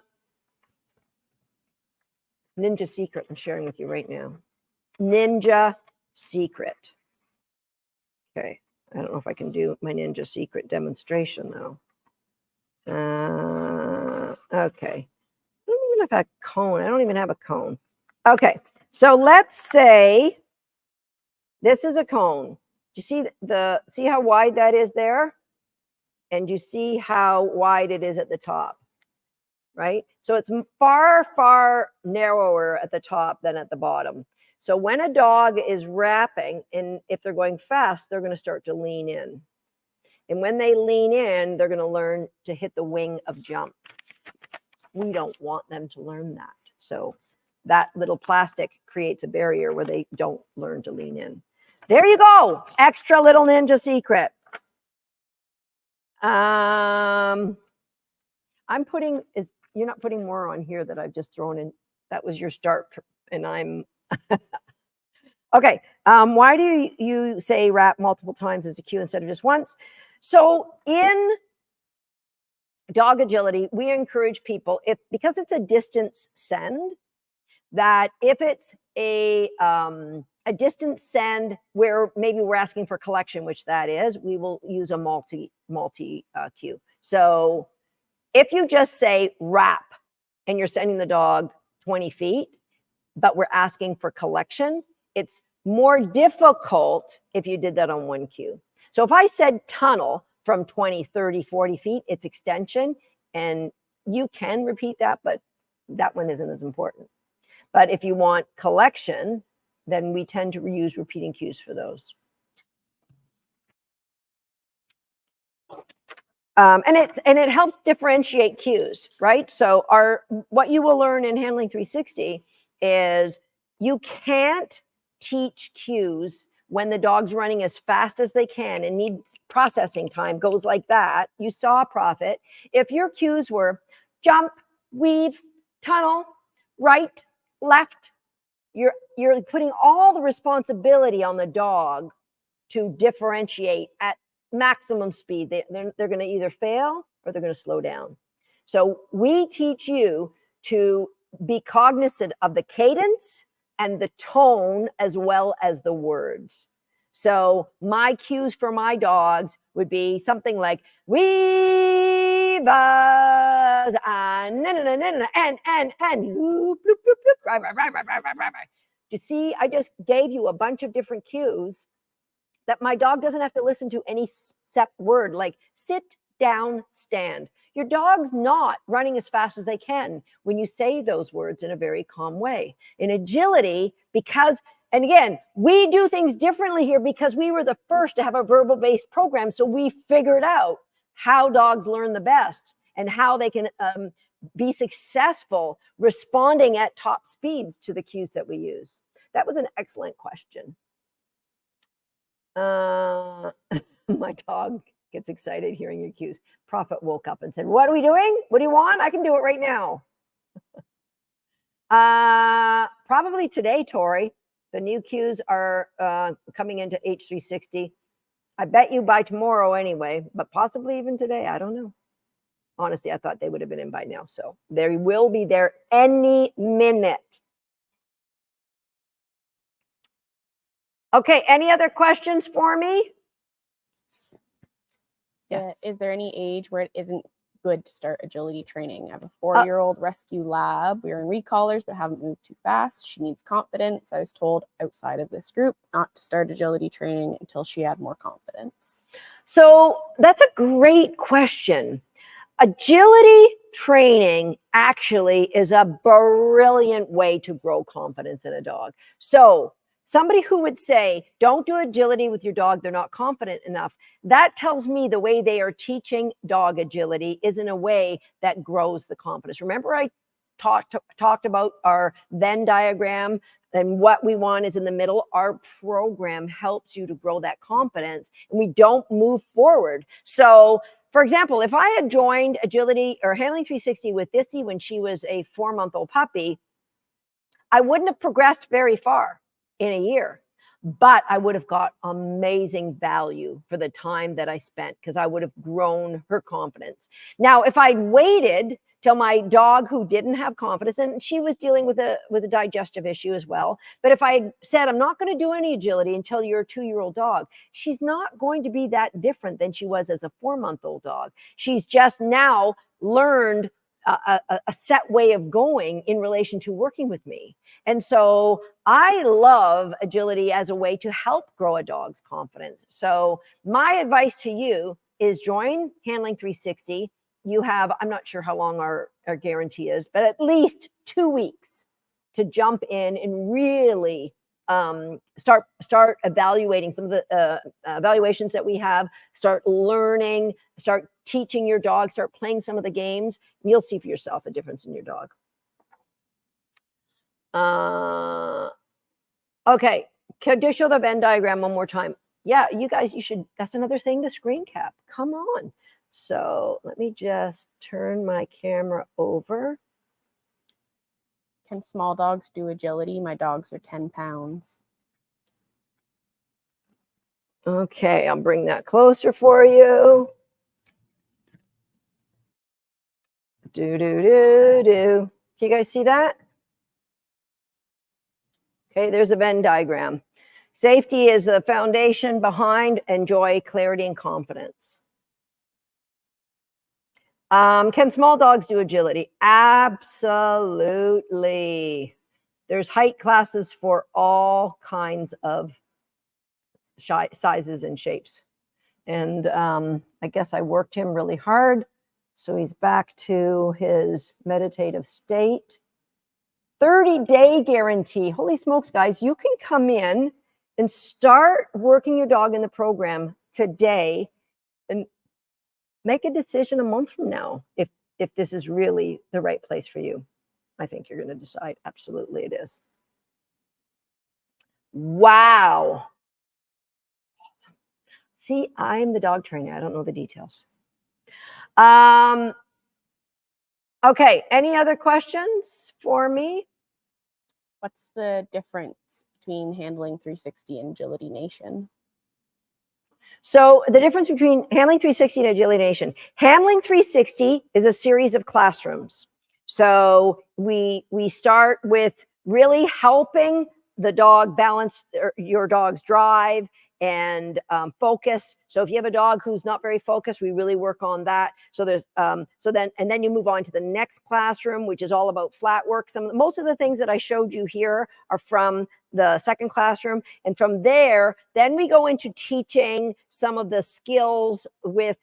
secret I'm sharing with you right now. Ninja secret. Okay. I don't know if I can do my ninja secret demonstration though. Okay. I don't even have a cone. I don't even have a cone. Okay. So let's say this is a cone. Do you see how wide that is there? And you see how wide it is at the top, right? So it's far, far narrower at the top than at the bottom. So when a dog is wrapping, and if they're going fast, they're going to start to lean in. And when they lean in, they're going to learn to hit the wing of jump. We don't want them to learn that. So that little plastic creates a barrier where they don't learn to lean in. There you go. Extra little ninja secret. You're not putting more on here that I've just thrown in. That was your start. And I'm okay. Why do you say wrap multiple times as a cue instead of just once? So in dog agility, we encourage people, because it's a distance send, that if it's a distance send where maybe we're asking for collection, which that is, we will use a multi cue. So if you just say wrap and you're sending the dog 20 feet, but we're asking for collection, it's more difficult if you did that on one cue. So if I said tunnel from 20, 30, 40 feet, it's extension, and you can repeat that, but that one isn't as important. But if you want collection, then we tend to use repeating cues for those. And it helps differentiate cues, right? So what you will learn in Handling 360 is you can't teach cues when the dog's running as fast as they can and need processing time, goes like that. You saw Prophet. If your cues were jump, weave, tunnel, right, left, you're putting all the responsibility on the dog to differentiate at maximum speed. They're going to either fail or they're going to slow down. So we teach you to be cognizant of the cadence and the tone as well as the words. So my cues for my dogs would be something like weave us and loop, loop, loop, loop, right. You see, I just gave you a bunch of different cues that my dog doesn't have to listen to any set word, like sit, down, stand. Your dog's not running as fast as they can when you say those words in a very calm way. In agility, and again, we do things differently here because we were the first to have a verbal-based program, so we figured out how dogs learn the best and how they can be successful responding at top speeds to the cues that we use. That was an excellent question. My dog gets excited hearing your cues. Prophet woke up and said, "What are we doing? What do you want? I can do it right now." Probably today, Tori. The new cues are coming into H360. I bet you by tomorrow anyway, but possibly even today. I don't know. Honestly, I thought they would have been in by now. So they will be there any minute. Okay, any other questions for me? Yes. Is there any age where it isn't good to start agility training? I have a 4-year-old rescue lab. We're in recallers, but haven't moved too fast. She needs confidence. I was told outside of this group not to start agility training until she had more confidence. So that's a great question. Agility training actually is a brilliant way to grow confidence in a dog. So somebody who would say, don't do agility with your dog, they're not confident enough, that tells me the way they are teaching dog agility is in a way that grows the confidence. Remember I talked about our Venn diagram, and what we want is in the middle. Our program helps you to grow that confidence, and we don't move forward. So for example, if I had joined agility or handling 360 with Issy when she was a 4-month-old puppy, I wouldn't have progressed very far in a year, but I would have got amazing value for the time that I spent because I would have grown her confidence. Now, if I'd waited till my dog who didn't have confidence, and she was dealing with a digestive issue as well, but if I said, I'm not going to do any agility until you're a 2-year-old dog, she's not going to be that different than she was as a 4-month-old dog. She's just now learned a set way of going in relation to working with me. And so I love agility as a way to help grow a dog's confidence. So my advice to you is join Handling 360. You have, I'm not sure how long our guarantee is, but at least 2 weeks to jump in and really start evaluating some of the evaluations that we have, start learning, start teaching your dog, start playing some of the games, and you'll see for yourself a difference in your dog. Okay, could you show the Venn diagram one more time? Yeah, you guys, you should, that's another thing to screen cap. Come on. So let me just turn my camera over. Can small dogs do agility? My dogs are 10 pounds. Okay, I'll bring that closer for you. Do. Can you guys see that? Okay, there's a Venn diagram. Safety is the foundation behind joy, clarity, and confidence. Can small dogs do agility? Absolutely. There's height classes for all kinds of sizes and shapes. And I guess I worked him really hard. So he's back to his meditative state. 30-day guarantee. Holy smokes, guys, you can come in and start working your dog in the program today and make a decision a month from now if this is really the right place for you. I think you're going to decide. Absolutely, it is. Wow. Awesome. See, I'm the dog trainer. I don't know the details. Okay, any other questions for me? What's the difference between Handling 360 and Agility Nation? So the difference between Handling 360 and Agility Nation, Handling 360 is a series of classrooms. So we start with really helping the dog balance your dog's drive and focus. So if you have a dog who's not very focused, we really work on that. So there's and then you move on to the next classroom, which is all about flat work. Most of the things that I showed you here are from the second classroom, and from there, then we go into teaching some of the skills with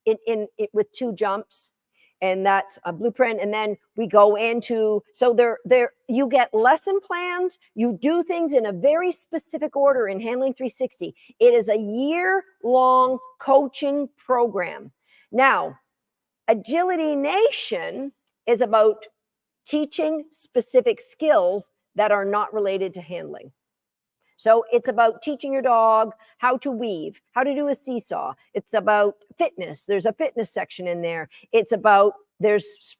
with 2 jumps. And that's a blueprint. And then we go into, so there you get lesson plans. You do things in a very specific order in Handling 360. It is a year-long coaching program. Now, Agility Nation is about teaching specific skills that are not related to handling. So it's about teaching your dog how to weave, how to do a seesaw. It's about fitness. There's a fitness section in there. It's about, there's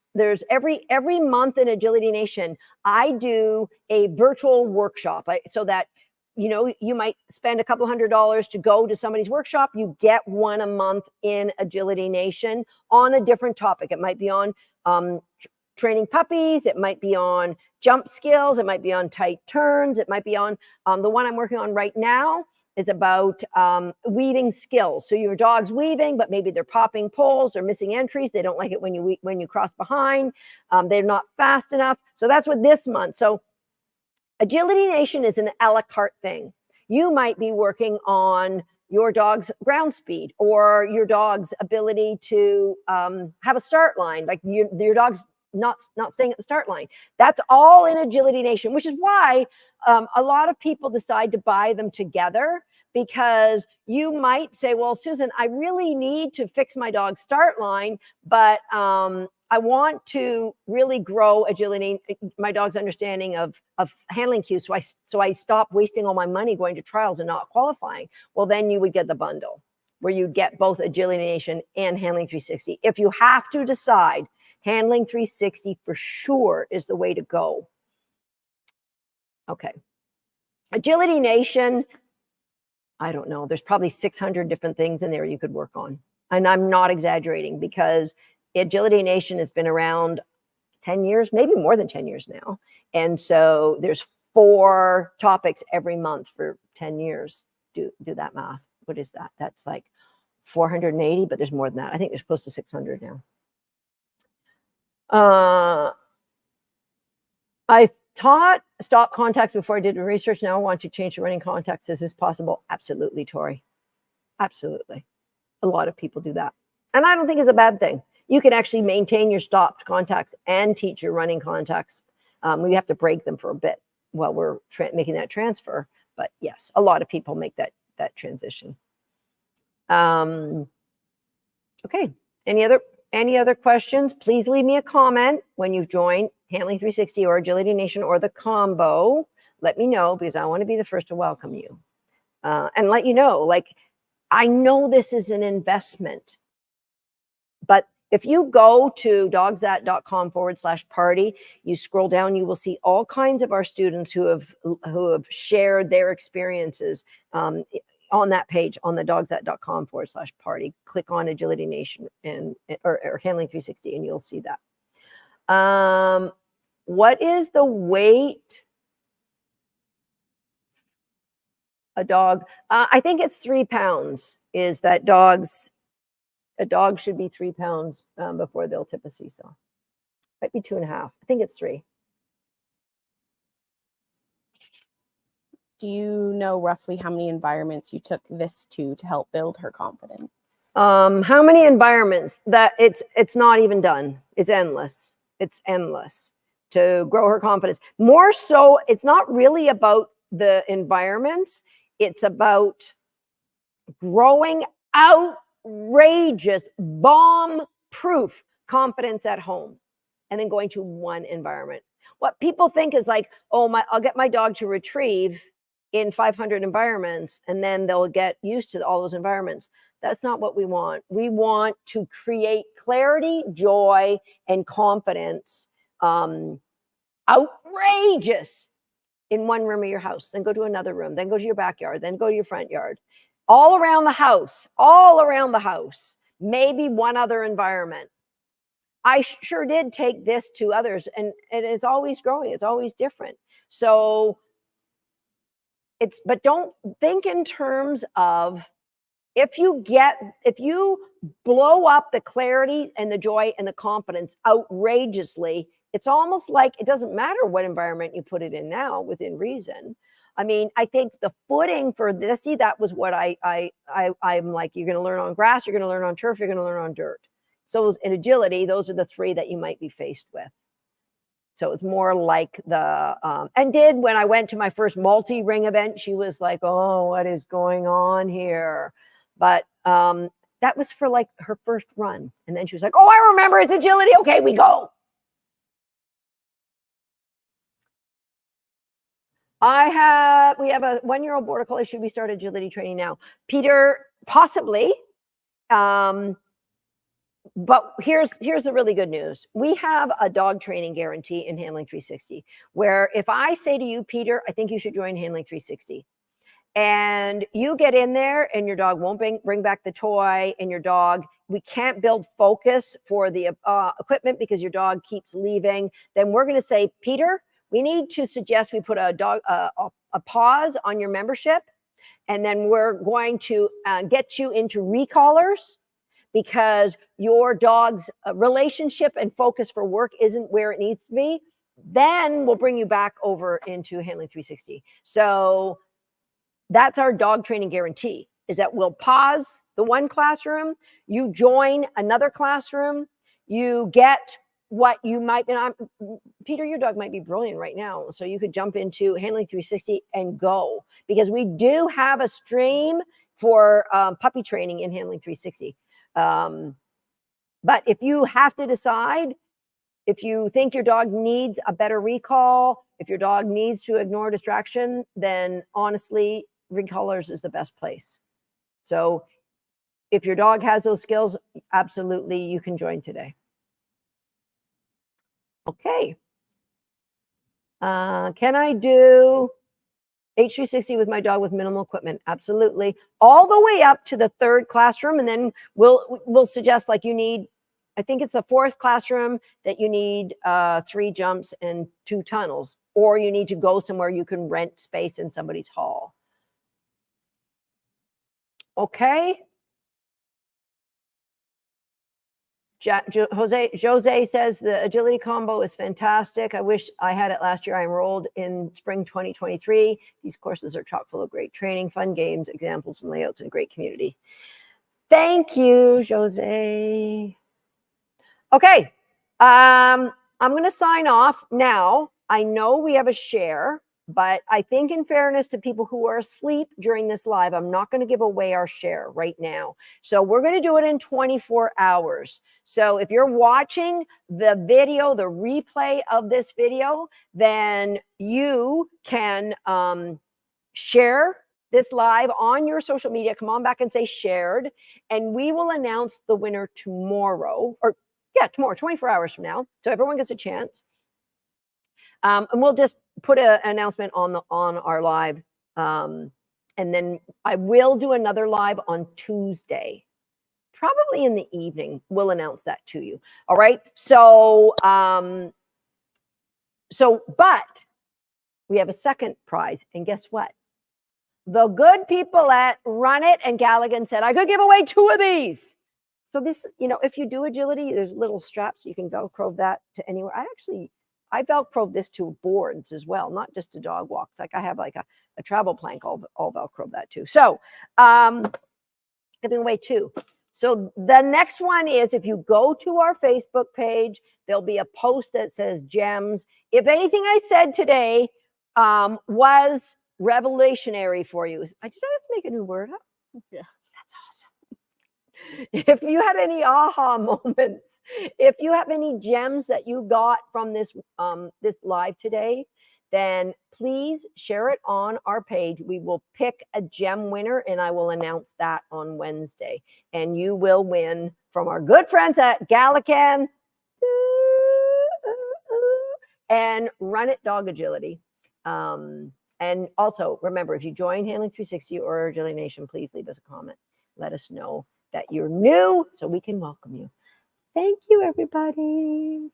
every month in Agility Nation, I do a virtual workshop so that, you know, you might spend a couple $100 to go to somebody's workshop. You get one a month in Agility Nation on a different topic. It might be on training puppies. It might be on jump skills. It might be on tight turns. It might be on the one I'm working on right now is about weaving skills. So your dog's weaving, but maybe they're popping poles or missing entries. They don't like it when you cross behind. They're not fast enough. So that's what this month. So Agility Nation is an a la carte thing. You might be working on your dog's ground speed or your dog's ability to have a start line, like your dog's not staying at the start line. That's all in Agility Nation, which is why a lot of people decide to buy them together, because you might say, well, Susan, I really need to fix my dog's start line, but I want to really grow agility, my dog's understanding of handling cues. So I stop wasting all my money going to trials and not qualifying. Well, then you would get the bundle where you get both Agility Nation and Handling 360. If you have to decide, Handling 360 for sure is the way to go. Okay. Agility Nation, I don't know. There's probably 600 different things in there you could work on. And I'm not exaggerating, because Agility Nation has been around 10 years, maybe more than 10 years now. And so there's 4 topics every month for 10 years. Do that math. What is that? That's like 480, but there's more than that. I think there's close to 600 now. I taught stop contacts before I did research. Now I want to change to running contacts. Is this possible? Absolutely, Tori. Absolutely. A lot of people do that. And I don't think it's a bad thing. You can actually maintain your stopped contacts and teach your running contacts. We have to break them for a bit while we're making that transfer. But yes, a lot of people make that transition. Okay. Any other questions? Please leave me a comment when you've joined Handling 360 or Agility Nation or the combo. Let me know, because I want to be the first to welcome you and let you know, like, I know this is an investment, but if you go to dogsthat.com/party, you scroll down, you will see all kinds of our students who have shared their experiences on that page on the dogsthat.com/party. Click on Agility Nation or Handling 360, and you'll see that. What is the weight a dog? I think it's 3 pounds. Is that a dog should be 3 pounds before they'll tip a seesaw. Might be 2.5. I think it's 3. Do you know roughly how many environments you took this to help build her confidence? How many environments? That it's not even done. It's endless. It's endless to grow her confidence. More so, it's not really about the environments. It's about growing outrageous, bomb-proof confidence at home, and then going to one environment. What people think is like, oh, I'll get my dog to retrieve in 500 environments, and then they'll get used to all those environments. That's not what we want. We want to create clarity, joy, and confidence, outrageous, in one room of your house, then go to another room, then go to your backyard, then go to your front yard, all around the house, maybe one other environment. I sure did take this to others, and it's always growing. It's always different. So but don't think in terms of, if you blow up the clarity and the joy and the confidence outrageously, it's almost like it doesn't matter what environment you put it in now, within reason. I mean, I think the footing for this, that was what I'm like, you're going to learn on grass, you're going to learn on turf, you're going to learn on dirt. So in agility, those are the 3 that you might be faced with. So it's more like when I went to my first multi-ring event, she was like, oh, what is going on here? But that was for like her first run. And then she was like, oh, I remember, it's agility. Okay, we go. We have a 1-year-old border collie. Should we start agility training now? Peter, possibly. But here's the really good news. We have a dog training guarantee in Handling 360, where if I say to you, Peter, I think you should join Handling 360, and you get in there and your dog won't bring back the toy, and we can't build focus for the equipment because your dog keeps leaving, then we're going to say, Peter, we need to suggest we put a pause on your membership, and then we're going to get you into recallers, because your dog's relationship and focus for work isn't where it needs to be. Then we'll bring you back over into Handling 360. So that's our dog training guarantee. is that we'll pause the one classroom, you join another classroom, you get what you might be. Peter, your dog might be brilliant right now, so you could jump into Handling 360 and go, because we do have a stream for puppy training in Handling 360. But if you have to decide, if you think your dog needs a better recall, if your dog needs to ignore distraction, then honestly, Recallers is the best place. So if your dog has those skills, absolutely, you can join today. Okay. Can I do H360 with my dog with minimal equipment? Absolutely. All the way up to the 3rd classroom. And then we'll suggest, like, you need, I think it's the 4th classroom that you need 3 jumps and 2 tunnels, or you need to go somewhere you can rent space in somebody's hall. Okay. Jose says the agility combo is fantastic. I wish I had it last year. I enrolled in spring 2023. These courses are chock full of great training, fun games, examples, and layouts, and great community. Thank you, Jose. Okay, I'm going to sign off now. I know we have a share, but I think in fairness to people who are asleep during this live, I'm not going to give away our share right now. So we're going to do it in 24 hours. So if you're watching the video, the replay of this video, then you can share this live on your social media. Come on back and say shared, and we will announce the winner tomorrow, or tomorrow, 24 hours from now. So everyone gets a chance. And we'll just put an announcement on our live. And then I will do another live on Tuesday, probably in the evening. We'll announce that to you. All right. So, but we have a second prize. And guess what? The good people at Run It and Galligan said I could give away 2 of these. So this, if you do agility, there's little straps. You can Velcro that to anywhere. I Velcro this to boards as well, not just to dog walks. Like I have like a travel plank, I'll Velcro that too. So giving away 2. So the next one is, if you go to our Facebook page, there'll be a post that says gems. If anything I said today was revelationary for you, I just have to make a new word up. Yeah. That's awesome. If you had any aha moments, if you have any gems that you got from this this live today, then please share it on our page. We will pick a gem winner, and I will announce that on Wednesday. And you will win from our good friends at Gallican and Run It Dog Agility. And also, remember, if you join Handling 360 or Agility Nation, please leave us a comment. Let us know that you're new so we can welcome you. Thank you, everybody.